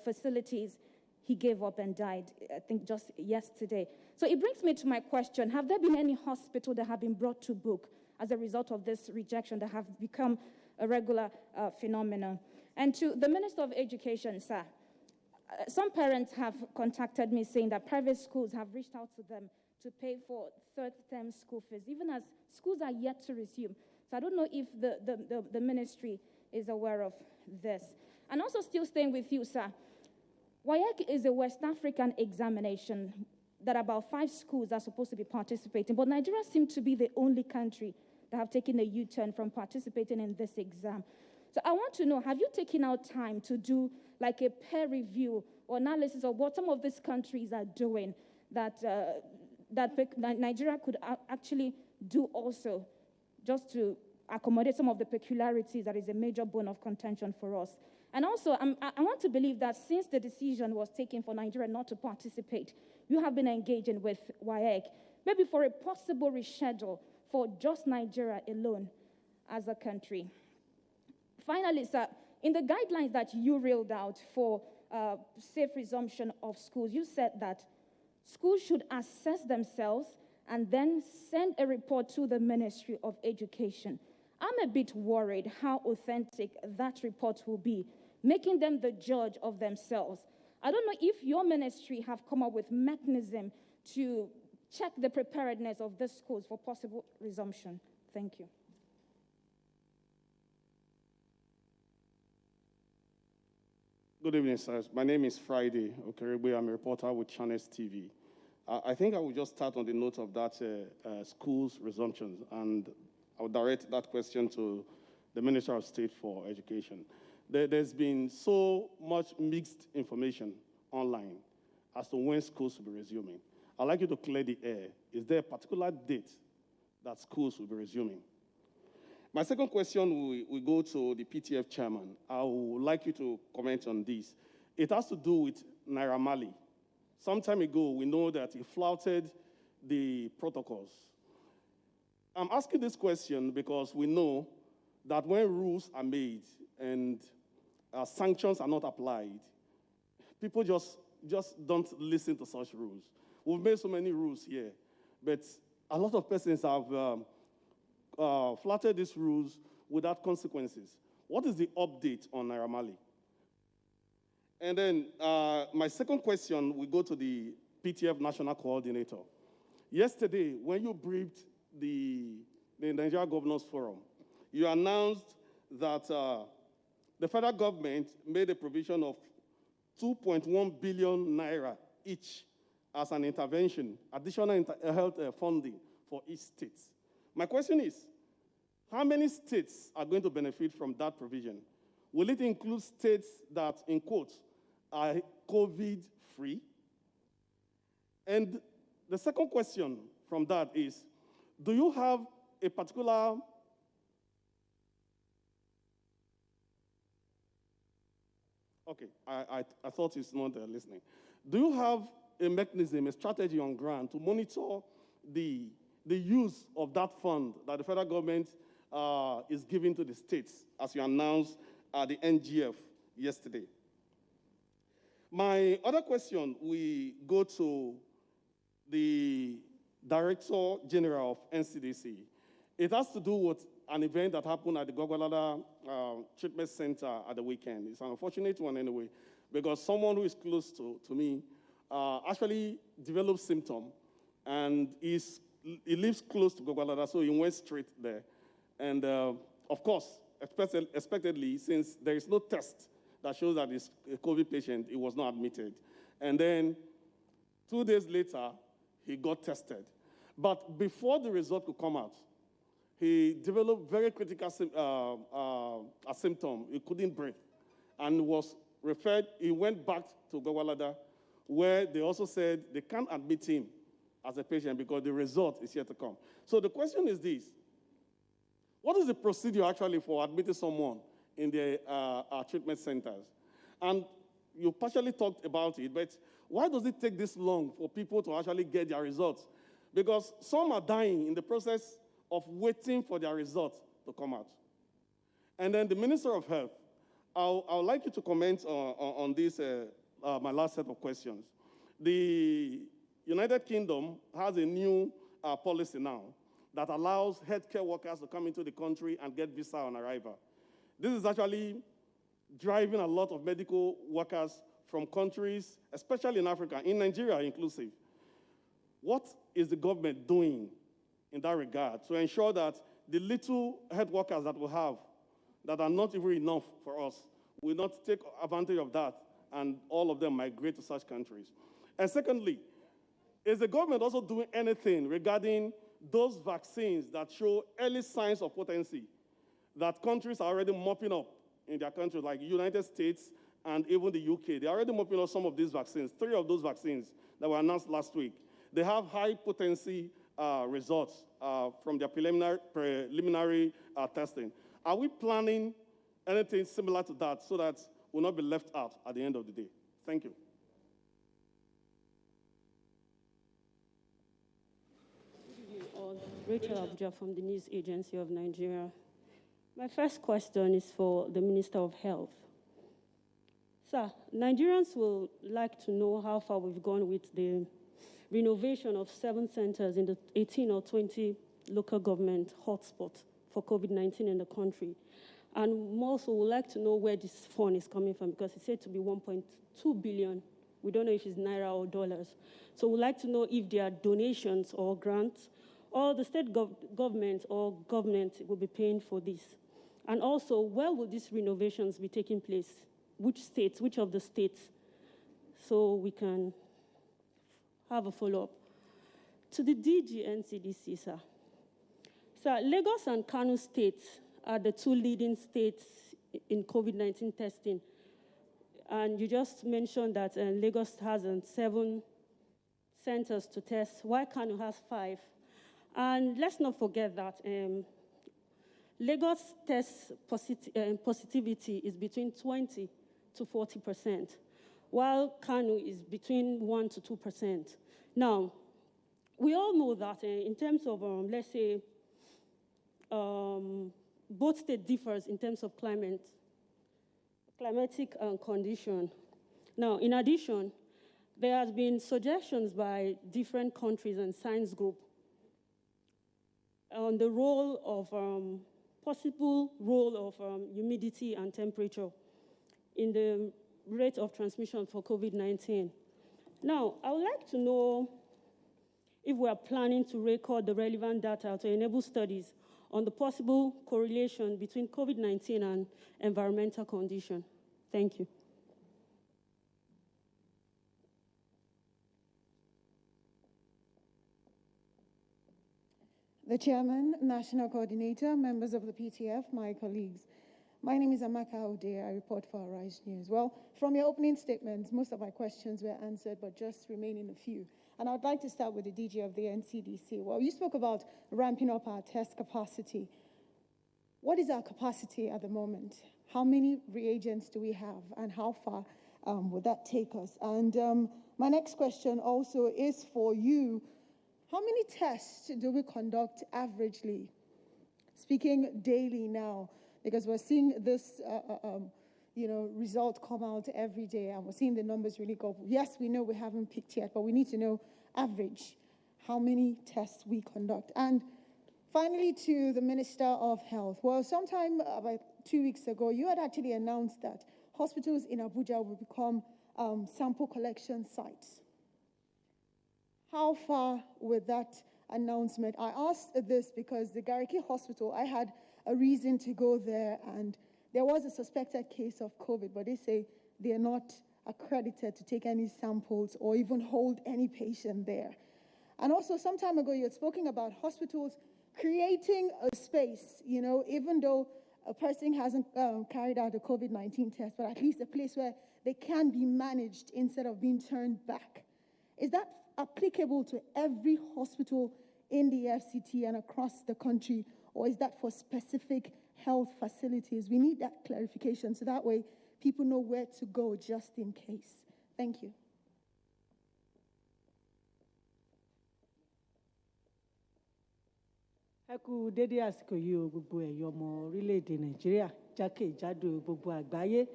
facilities, he gave up and died, I think just yesterday. So it brings me to my question. Have there been any hospital that have been brought to book as a result of this rejection that have become a regular phenomenon? And to the Minister of Education, sir, some parents have contacted me saying that private schools have reached out to them to pay for third-term school fees, even as schools are yet to resume. So I don't know if the ministry is aware of this. And also still staying with you, sir, WAEC is a West African examination that about 5 schools are supposed to be participating, but Nigeria seems to be the only country that have taken a U-turn from participating in this exam. So I want to know, have you taken out time to do like a peer review or analysis of what some of these countries are doing that Nigeria could actually do also, just to accommodate some of the peculiarities that is a major bone of contention for us? And also, I want to believe that since the decision was taken for Nigeria not to participate, you have been engaging with WAEC, maybe for a possible reschedule for just Nigeria alone as a country. Finally, sir, in the guidelines that you reeled out for safe resumption of schools, you said that schools should assess themselves and then send a report to the Ministry of Education. I'm a bit worried how authentic that report will be, making them the judge of themselves. I don't know if your ministry have come up with mechanism to check the preparedness of the schools for possible resumption. Thank you. Good evening, sirs. My name is Friday Okerigbe. I'm a reporter with Channels TV. I think I will just start on the note of that schools resumption, and I'll direct that question to the Minister of State for Education. There's been so much mixed information online as to when schools will be resuming. I'd like you to clear the air. Is there a particular date that schools will be resuming? My second question will go to the PTF chairman. I would like you to comment on this. It has to do with Naira Marley. Some time ago, we know that he flouted the protocols. I'm asking this question because we know that when rules are made and sanctions are not applied, people just don't listen to such rules. We've made so many rules here, but a lot of persons have flouted these rules without consequences. What is the update on Naira Marley? And then my second question will go to the PTF National Coordinator. Yesterday, when you briefed the Nigerian Governors Forum, you announced that the federal government made a provision of 2.1 billion naira each as an intervention, additional health funding for each state. My question is, how many states are going to benefit from that provision? Will it include states that, in quotes, are COVID-free? And the second question from that is, do you have a particular okay, I thought he's not listening. Do you have a mechanism, a strategy on ground to monitor the the use of that fund that the federal government is giving to the states, as you announced at the NGF yesterday. My other question, we go to the Director General of NCDC. It has to do with an event that happened at the Gwagwalada Treatment Center at the weekend. It's an unfortunate one anyway, because someone who is close to me actually developed symptoms, and he lives close to Gwagwalada, so he went straight there. And of course, expectedly, since there is no test that shows that he's a COVID patient, he was not admitted. And then 2 days later, he got tested. But before the result could come out, he developed very critical a symptom. He couldn't breathe, and was referred. He went back to Gwagwalada, where they also said they can't admit him as a patient because the result is yet to come. So the question is this: what is the procedure actually for admitting someone in the treatment centers? And you partially talked about it, but why does it take this long for people to actually get their results? Because some are dying in the process of waiting for their results to come out. And then the Minister of Health, I would like you to comment on this, my last set of questions. The United Kingdom has a new policy now that allows healthcare workers to come into the country and get visa on arrival. This is actually driving a lot of medical workers from countries, especially in Africa, in Nigeria inclusive. What is the government doing in that regard to ensure that the little health workers that we have that are not even enough for us will not take advantage of that and all of them migrate to such countries? And secondly, is the government also doing anything regarding those vaccines that show early signs of potency that countries are already mopping up in their countries, like the United States and even the UK? They're already mopping up some of these vaccines. 3 of those vaccines that were announced last week, they have high potency results from their preliminary testing. Are we planning anything similar to that so that we'll not be left out at the end of the day? Thank you. Rachel Abuja from the News Agency of Nigeria. My first question is for the Minister of Health. Sir, Nigerians will like to know how far we've gone with the renovation of 7 centers in the 18 or 20 local government hotspots for COVID-19 in the country. And also would like to know where this fund is coming from, because it's said to be 1.2 billion. We don't know if it's naira or dollars. So we'd like to know if there are donations or grants, or the state government or government will be paying for this. And also, where will these renovations be taking place? Which states, which of the states? So we can have a follow-up. To the DG NCDC, sir. Sir, Lagos and Kano states are the 2 leading states in COVID-19 testing. And you just mentioned that Lagos has 7 centers to test, while Kano has 5. And let's not forget that Lagos test positivity is between 20 to 40%, while Kano is between 1 to 2%. Now, we all know that in terms of, let's say, both states differs in terms of climatic condition. Now, in addition, there has been suggestions by different countries and science groups on the role of, possible role of humidity and temperature in the rate of transmission for COVID-19. Now, I would like to know if we are planning to record the relevant data to enable studies on the possible correlation between COVID-19 and environmental condition. Thank you. The Chairman, National Coordinator, members of the PTF, my colleagues. My name is Amaka Ode. I report for Arise News. Well, from your opening statements, most of my questions were answered, but just remaining a few. And I'd like to start with the DG of the NCDC. Well, you spoke about ramping up our test capacity. What is our capacity at the moment? How many reagents do we have, and how far would that take us? And my next question also is for you, How many tests do we conduct averagely? Speaking daily now, because we're seeing this result come out every day, and we're seeing the numbers really go. Yes, we know we haven't peaked yet, but we need to know average, how many tests we conduct. And finally, to the Minister of Health. Well, sometime about 2 weeks ago, you had actually announced that hospitals in Abuja will become sample collection sites. How far with that announcement? I asked this because the Gariki Hospital, I had a reason to go there, and there was a suspected case of COVID, but they say they are not accredited to take any samples or even hold any patient there. And also, some time ago, you had spoken about hospitals creating a space, even though a person hasn't carried out a COVID-19 test, but at least a place where they can be managed instead of being turned back. Is that applicable to every hospital in the FCT and across the country, or is that for specific health facilities? We need that clarification so that way people know where to go just in case. Thank you. Ẹ kú dédé àsìkò yìí o gbogbo ẹ̀yọ́ ọmọ orílẹ̀-èdè Nàìjíríà jákèjádò gbogbo àgbáyé.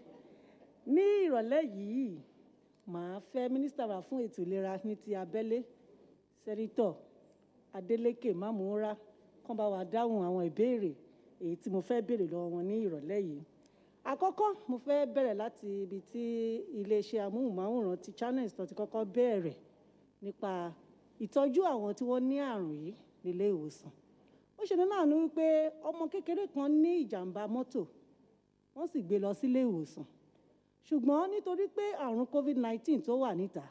Ní ìrọ̀lẹ́ yìí, màá fẹ́ mínísítà wà fún ètò ìlera ní ti abẹ́lé, Sẹ́nitọ̀ Adeleke Mamora, kán bá wa dáhùn àwọn ìbéèrè èyí tí mo fẹ́ béèrè lọ́wọ́ wọn ní ìrọ̀lẹ́ yìí. Àkọ́kọ́, mo fẹ́ bẹ̀rẹ̀ láti ibi tí iléeṣẹ́ amóhùnmáwòrán ti Channels tó ti kọ́kọ́ bẹ̀rẹ̀ nípa ìtọ́jú àwọn tí wọ́n ní àrùn yìí nílé ìwòsàn. Ó ṣe ní láàánú wípé ọmọ kékeré kan ní ìjàmbá mọ́tò, wọ́n sì gbé lọ sílé ìwòsàn. Ṣùgbọ́n nítorí pé àrùn COVID-19 tó wà níta,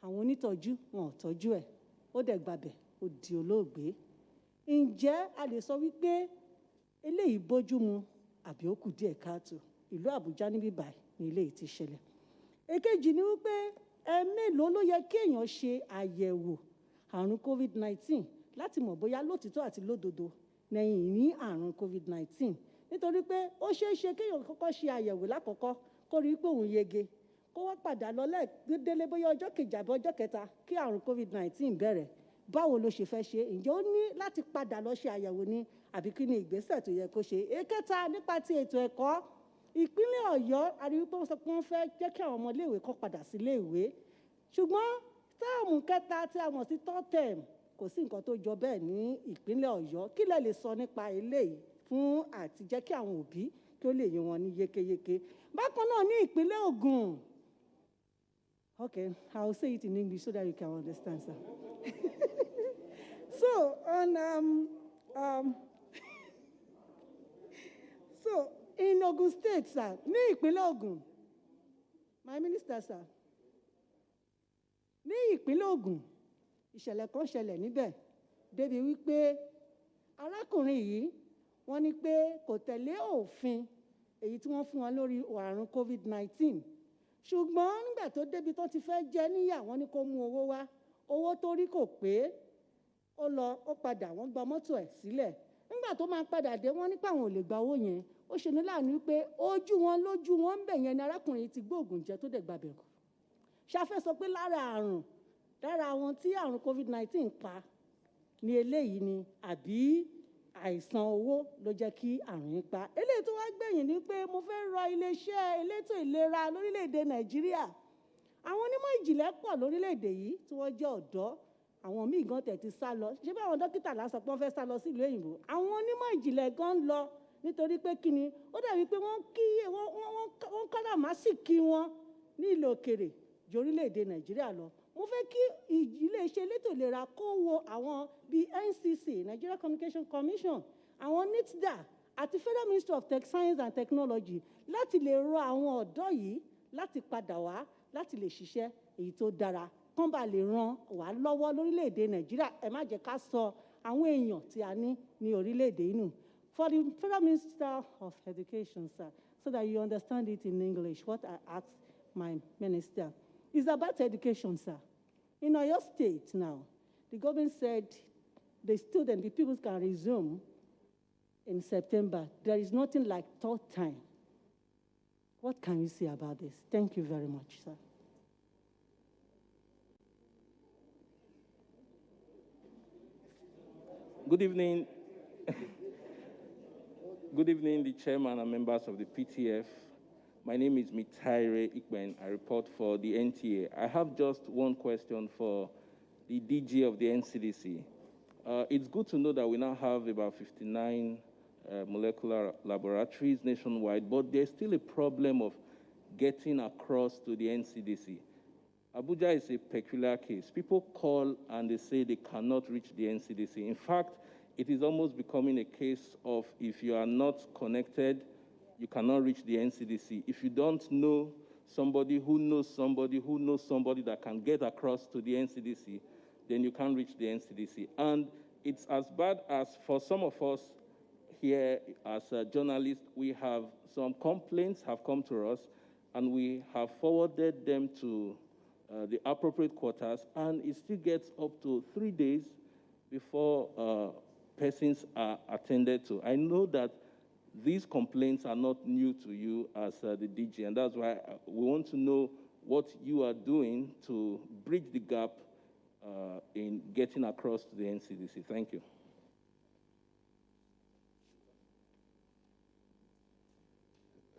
àwọn onítọ́jú wọn ò tọ́jú ẹ̀, ó dẹ̀ gbabẹ̀, ó di olóògbé. Ǹjẹ́ a lè sọ wípé eléyìí bójúmu àbí ó kù díẹ̀ káàtó? Ìlú Àbújá níbí báyìí ni eléyìí ti ṣẹlẹ̀. Èkejì ni wípé ẹ̀ẹ̀mélòó ló yẹ kí èèyàn ṣe àyẹ̀wò àrùn COVID-19 láti mọ̀ bóyá lótìtọ́ àti lódodo lẹ́yìn ní àrùn COVID-19. Nítorí pé ó ṣeé ṣe kéèyàn kọ́kọ́ ṣe àyẹ̀wò lákọ̀ọ́kọ́ kó rí pé òun yege, kó wá padà lọ délé bóyá ọjọ́ kejì àbí ọjọ́ kẹta kí àrùn COVID-19 bẹ̀rẹ̀. Báwo ló ṣe fẹ́ ṣe? Ǹjẹ́ ó ní láti padà lọ ṣe àyẹ̀wò ni àbí kí ni ìgbésẹ̀ tó yẹ kó ṣe? Èkẹta, nípa ti ètò ẹ̀kọ́, ìpínlẹ̀ Ọ̀yọ́ a rí wípé wọ́n sọ pé wọ́n fẹ́ jẹ́ kí àwọn ọmọléèwé kó padà sí iléèwé. Ṣùgbọ́n táàmù kẹta tí a mọ̀ sí third term, kò sí nǹkan tó jọ bẹ́ẹ̀ ní ìpínlẹ̀ Ọ̀yọ́. Kí lẹ lè sọ nípa eléyìí fún àti jẹ́ kí àwọn òbí kí ó lè yé wọn ní yékéyéké? Bákan náà ní ìpínlẹ̀ Ògùn. Okay, I will say it in English so that you can understand, sir. So in Ogun State, sir, ní ìpínlẹ̀ Ògùn, my minister, sir, ní ìpínlẹ̀ Ògùn, ìṣẹ̀lẹ̀ kan ṣẹlẹ̀ níbẹ̀ débi wípé arákùnrin yìí wọ́n ní pé kò tẹ̀lé òfin èyí tí wọ́n fún wọn lórí àrùn COVID-19. Ṣùgbọ́n nígbà tó débi tó ti fẹ́ jẹ níyà, wọ́n ní kó mú owó wá. Owó tó rí kò pé, ó lọ, ó padà, wọ́n gba mọ́tò ẹ̀ sílẹ̀. Nígbà tó máa padà dé, wọ́n ní pé àwọn ò lè gba owó yẹn. Ó ṣe ní láàánú wípé lójú wọn ń bẹ̀ yẹn ni arákùnrin ti gbóògùn jẹ tó dẹ̀ gbabẹ̀ kú. Ṣáfẹ́ sọ pé lára àwọn tí àrùn COVID-19 pa ní eléyìí ni àbí àìsàn owó ló jẹ́ kí àrùn yìí pa? Eléyìí tó wá gbẹ̀yìn ni pé mo fẹ́ rọ iléeṣẹ́ elétò ìlera lórílẹ̀‐èdè Nàìjíríà. Àwọn onímọ̀ ìjìnlẹ̀ pọ̀ lórílẹ̀‐èdè yìí tí wọ́n jẹ́ ọ̀dọ́. Àwọn míì gan tẹ̀ ti sá lọ. Ṣé bí àwọn dókítà lásán pé wọ́n fẹ́ sá lọ sí ìlú òyìnbó? Àwọn onímọ̀ ìjìnlẹ̀ gan ń lọ nítorí pé kí ni? Ó dàbí pé wọ́n káràmásìkí wọn ní ilẹ̀ òkèrè ju orílẹ̀‐èdè Nàìjíríà lọ. Mo fẹ́ kí iléeṣẹ́ elétò ìlera kó wo àwọn bíi NCC, Nigerian Communication Commission, àwọn NITDA àti Federal Ministry of Science and Technology láti lè rọ àwọn ọ̀dọ́ yìí láti padà wá láti lè ṣiṣẹ́ èyí tó dára, kán bá lè ran wá lọ́wọ́ lórílẹ̀‐èdè Nàìjíríà. Ẹ má jẹ́ ká sọ àwọn èèyàn tí a ní orílẹ̀‐èdè yìí nù. For the Federal Minister of Education, sir, so that you understand it in English, what I asked my minister is about education, sir. In Oyo State now, the government said the people can resume in September. There is nothing like third time. What can you say about this? Thank you very much, sir. Good evening. Good evening, the chairman and members of the PTF. My name is Mitaire Ikben. I report for the NTA. I have just one question for the DG of the NCDC. It's good to know that we now have about 59 molecular laboratories nationwide, but there's still a problem of getting across to the NCDC. Abuja is a peculiar case. People call and they say they cannot reach the NCDC. In fact, it is almost becoming a case of if you are not connected, you cannot reach the NCDC. If you don't know somebody who knows somebody who knows somebody that can get across to the NCDC, then you can't reach the NCDC. And it's as bad as for some of us here as journalists, we have some complaints have come to us, and we have forwarded them to the appropriate quarters, and it still gets up to 3 days before persons are attended to. I know that these complaints are not new to you as the DG, and that's why we want to know what you are doing to bridge the gap in getting across to the NCDC. Thank you.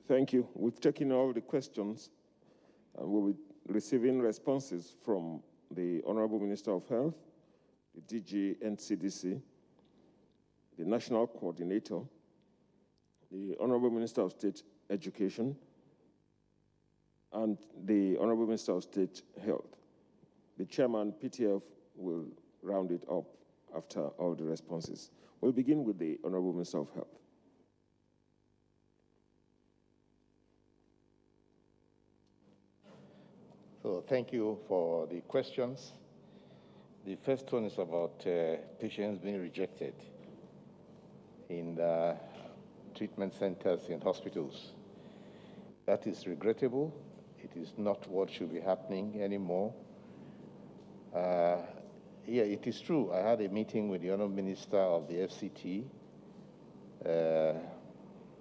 Thank you. We've taken all the questions, and we'll be receiving responses from the Honorable Minister of Health, the DG NCDC, the National Coordinator, the Honorable Minister of State Education, and the Honorable Minister of State Health. The Chairman, PTF, will round it up after all the responses. We'll begin with the Honorable Minister of Health. So thank you for the questions. The first one is about patients being rejected in the treatment centers in hospitals. That is regrettable. It is not what should be happening anymore. Yeah, it is true. I had a meeting with the Honourable Minister of the FCT a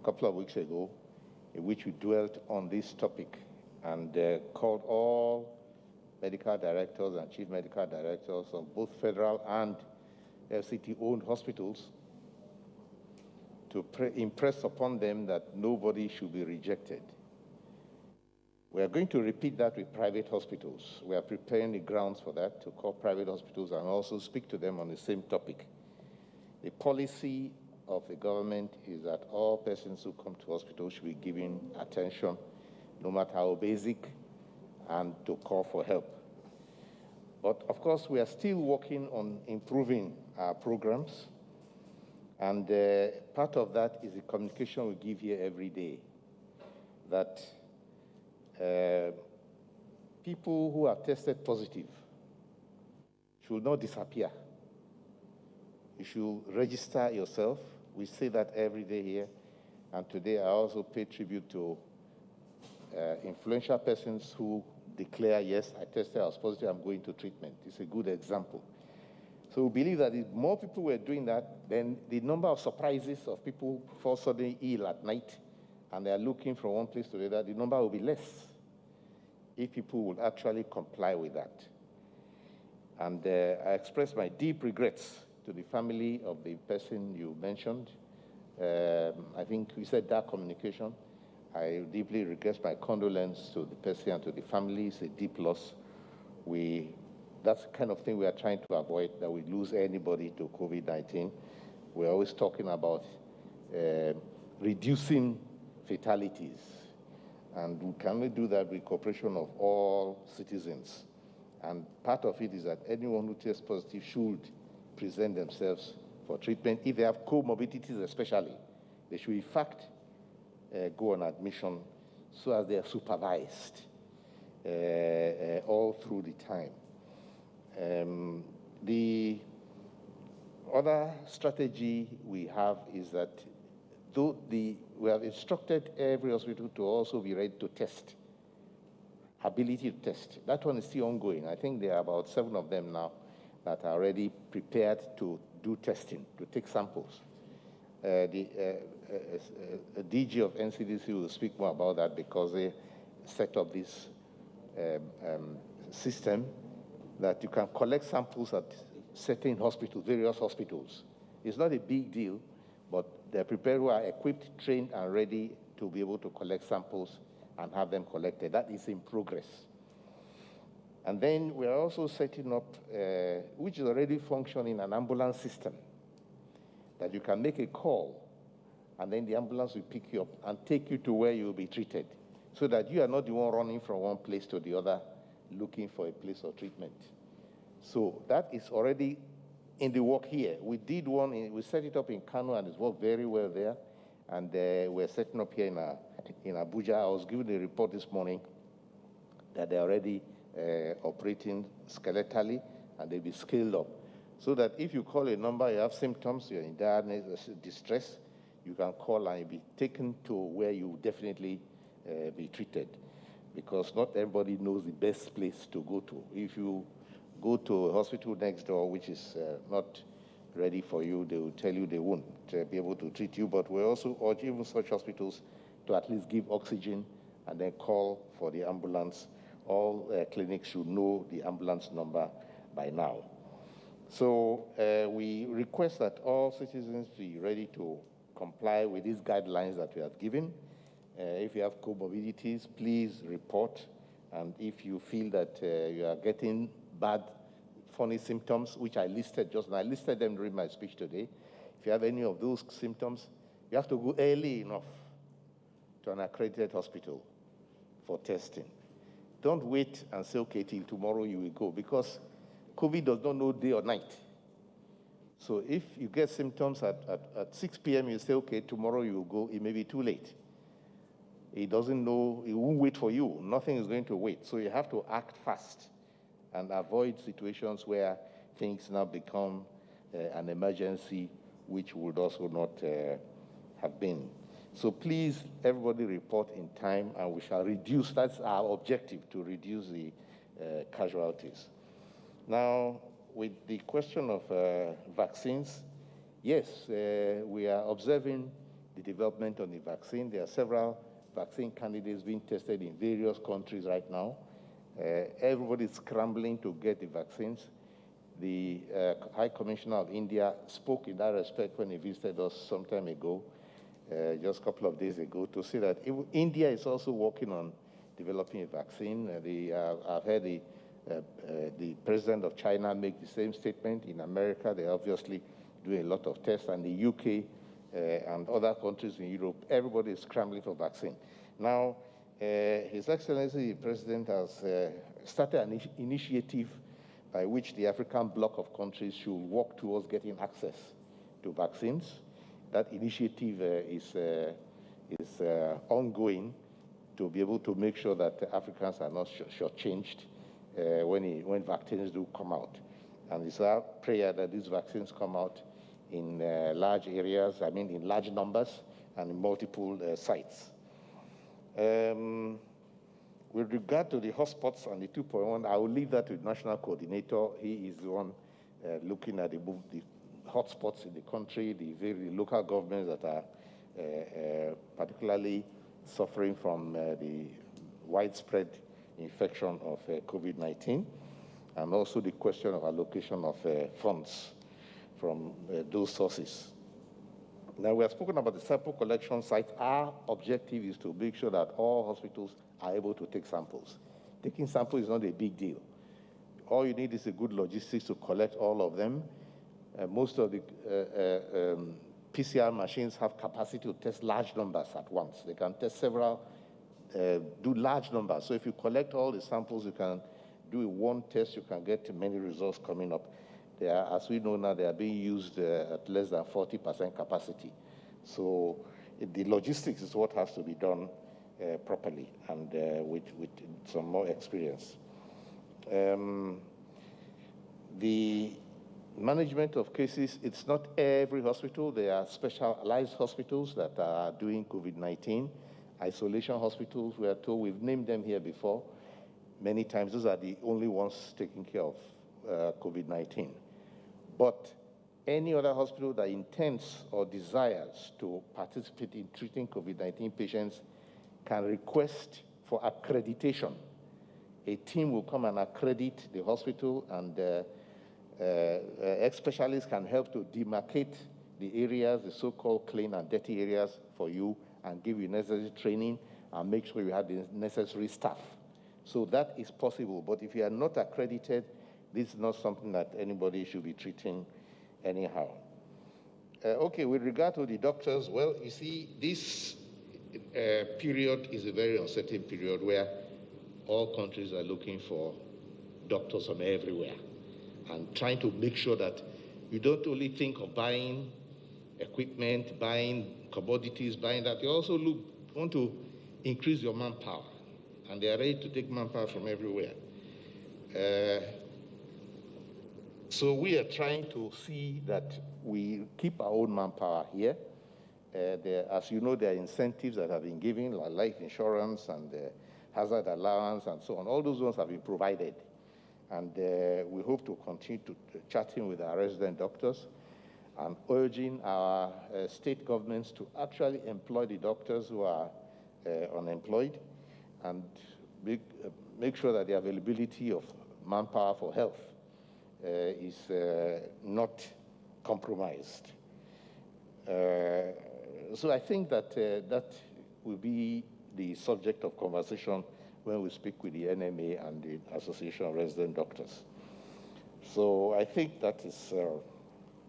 couple of weeks ago, in which we dwelt on this topic and called all medical directors and chief medical directors of both federal and FCT-owned hospitals to impress upon them that nobody should be rejected. We are going to repeat that with private hospitals. We are preparing the grounds for that, to call private hospitals and also speak to them on the same topic. The policy of the government is that all persons who come to hospitals should be given attention, no matter how basic, and to call for help. But of course, we are still working on improving our programs, and part of that is the communication we give here every day, that people who have tested positive should not disappear. You should register yourself. We say that every day here, and today I also pay tribute to influential persons who declare, yes, I tested, I was positive, I'm going to treatment. It's a good example. So we believe that if more people were doing that, then the number of surprises of people who fall suddenly ill at night and they're looking from one place to the other, the number will be less if people would actually comply with that. And I express my deep regrets to the family of the person you mentioned. I think we said that communication. I deeply regret my condolence to the person and to the family. It's a deep loss. That's the kind of thing we are trying to avoid, that we lose anybody to COVID-19. We're always talking about reducing fatalities. And we can only do that with cooperation of all citizens. And part of it is that anyone who tests positive should present themselves for treatment. If they have comorbidities especially, they should in fact go on admission so as they are supervised all through the time. The other strategy we have is that we have instructed every hospital to also be ready to test, ability to test. That one is still ongoing. I think there are about 7 of them now that are already prepared to do testing, to take samples. The DG of NCDC will speak more about that because they set up this system that you can collect samples at certain hospitals, various hospitals, it's not a big deal, but they're prepared, who are equipped, trained, and ready to be able to collect samples and have them collected. That is in progress. And then we are also setting up, which is already functioning, an ambulance system that you can make a call, and then the ambulance will pick you up and take you to where you will be treated, so that you are not the one running from one place to the other looking for a place of treatment. So that is already in the work here. We did one, we set it up in Kano, and it's worked very well there. And we're setting up here in Abuja. I was given a report this morning that they're already operating skeletally, and they'll be scaled up. So that if you call a number, you have symptoms, you're in dire distress, you can call and you'll be taken to where you definitely be treated. Because not everybody knows the best place to go to. If you go to a hospital next door, which is not ready for you, they will tell you they won't be able to treat you. But we also urge even such hospitals to at least give oxygen and then call for the ambulance. All clinics should know the ambulance number by now. So we request that all citizens be ready to comply with these guidelines that we have given. If you have comorbidities, please report. And if you feel that you are getting bad, funny symptoms, which I listed just now, I listed them during my speech today. If you have any of those symptoms, you have to go early enough to an accredited hospital for testing. Don't wait and say, okay, till tomorrow you will go, because COVID does not know day or night. So if you get symptoms at 6 p.m., you say, okay, tomorrow you will go, it may be too late. It doesn't know, it won't wait for you. Nothing is going to wait. So you have to act fast and avoid situations where things now become an emergency, which would also not have been. So please, everybody report in time, and we shall reduce, that's our objective, to reduce the casualties. Now, with the question of vaccines, yes, we are observing the development on the vaccine. There are several vaccine candidates being tested in various countries right now. Everybody is scrambling to get the vaccines. The High Commissioner of India spoke in that respect when he visited us some time ago, just a couple of days ago, to say that India is also working on developing a vaccine. I've heard the president of China make the same statement. In America, they obviously do a lot of tests, and the UK and other countries in Europe, everybody is scrambling for vaccine. Now, His Excellency, the President, has started an initiative by which the African bloc of countries should work towards getting access to vaccines. That initiative is ongoing to be able to make sure that Africans are not shortchanged when vaccines do come out. And it's our prayer that these vaccines come out in large areas, in large numbers and in multiple sites. With regard to the hotspots and the 2.1, I will leave that to the national coordinator. He is the one looking at the hotspots in the country, the local governments that are particularly suffering from the widespread infection of COVID-19, and also the question of allocation of funds from those sources. Now, we have spoken about the sample collection site. Our objective is to make sure that all hospitals are able to take samples. Taking samples is not a big deal. All you need is a good logistics to collect all of them. Most of the PCR machines have capacity to test large numbers at once. They can test several, do large numbers. So if you collect all the samples, you can do one test, you can get many results coming up. They are, as we know now, they are being used at less than 40% capacity. So the logistics is what has to be done properly and with some more experience. The management of cases, it's not every hospital. There are specialized hospitals that are doing COVID-19. Isolation hospitals, we are told, we've named them here before many times. Those are the only ones taking care of COVID-19. But any other hospital that intends or desires to participate in treating COVID-19 patients can request for accreditation. A team will come and accredit the hospital, and specialists can help to demarcate the areas, the so-called clean and dirty areas for you, and give you necessary training and make sure you have the necessary staff. So that is possible. But if you are not accredited, this is not something that anybody should be treating anyhow. Okay, with regard to the doctors, well, you see, this period is a very uncertain period where all countries are looking for doctors from everywhere and trying to make sure that you don't only think of buying equipment, buying commodities, buying that. You also want to increase your manpower, and they are ready to take manpower from everywhere. So we are trying to see that we keep our own manpower here. As you know, there are incentives that have been given, like life insurance and hazard allowance and so on. All those ones have been provided. And we hope to continue to chatting with our resident doctors and urging our state governments to actually employ the doctors who are unemployed and make sure that the availability of manpower for health is not compromised. So I think that that will be the subject of conversation when we speak with the NMA and the Association of Resident Doctors. So I think that is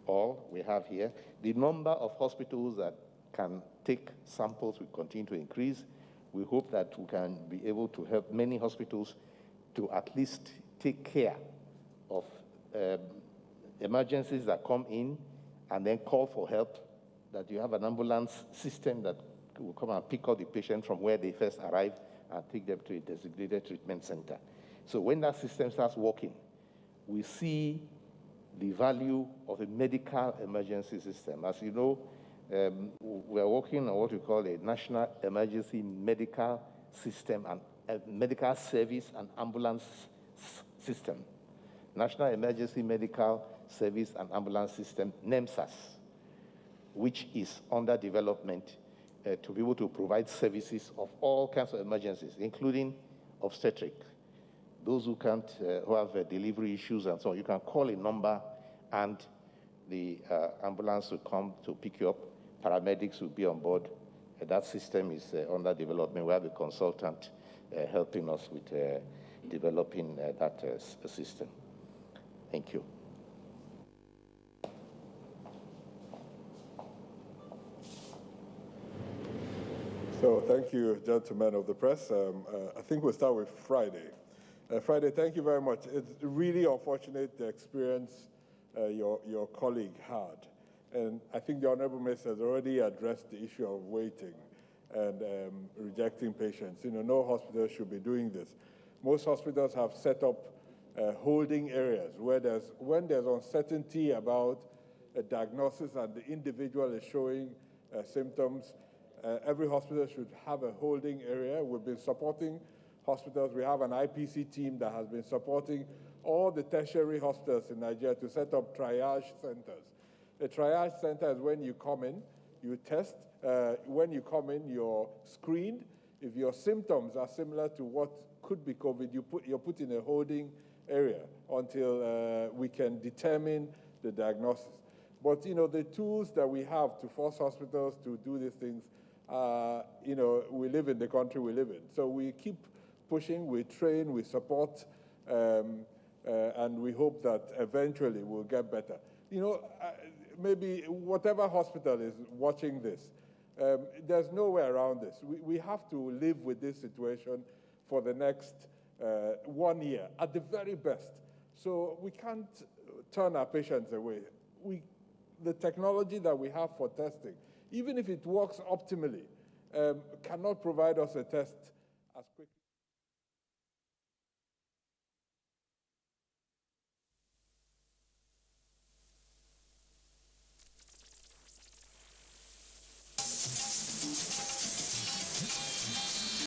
all we have here. The number of hospitals that can take samples will continue to increase. We hope that we can be able to help many hospitals to at least take care of emergencies that come in and then call for help, that you have an ambulance system that will come and pick up the patient from where they first arrived and take them to a designated treatment center. So when that system starts working, we see the value of a medical emergency system. As you know, we are working on what we call a national emergency medical system and medical service and ambulance system. National Emergency Medical Service and Ambulance System, NEMSAS, which is under development to be able to provide services of all kinds of emergencies, including obstetric. Those who can't, who have delivery issues and so on, you can call a number and the ambulance will come to pick you up. Paramedics will be on board. That system is under development. We have a consultant helping us with developing that system. Thank you. So thank you, gentlemen of the press. I think we'll start with Friday. Friday, thank you very much. It's really unfortunate the experience your colleague had. And I think the Honorable Minister has already addressed the issue of waiting and rejecting patients. You know, no hospital should be doing this. Most hospitals have set up holding areas where when there's uncertainty about a diagnosis and the individual is showing symptoms, every hospital should have a holding area. We've been supporting hospitals. We have an IPC team that has been supporting all the tertiary hospitals in Nigeria to set up triage centers. A triage center is when you come in, you test. When you come in, you're screened. If your symptoms are similar to what could be COVID, you're put in a holding area until we can determine the diagnosis. But, you know, the tools that we have to force hospitals to do these things, you know, we live in the country we live in. So we keep pushing, we train, we support, and we hope that eventually we'll get better. You know, maybe whatever hospital is watching this, there's no way around this. We have to live with this situation for the next 1 year, at the very best. So we can't turn our patients away. The technology that we have for testing, even if it works optimally, cannot provide us a test as quickly.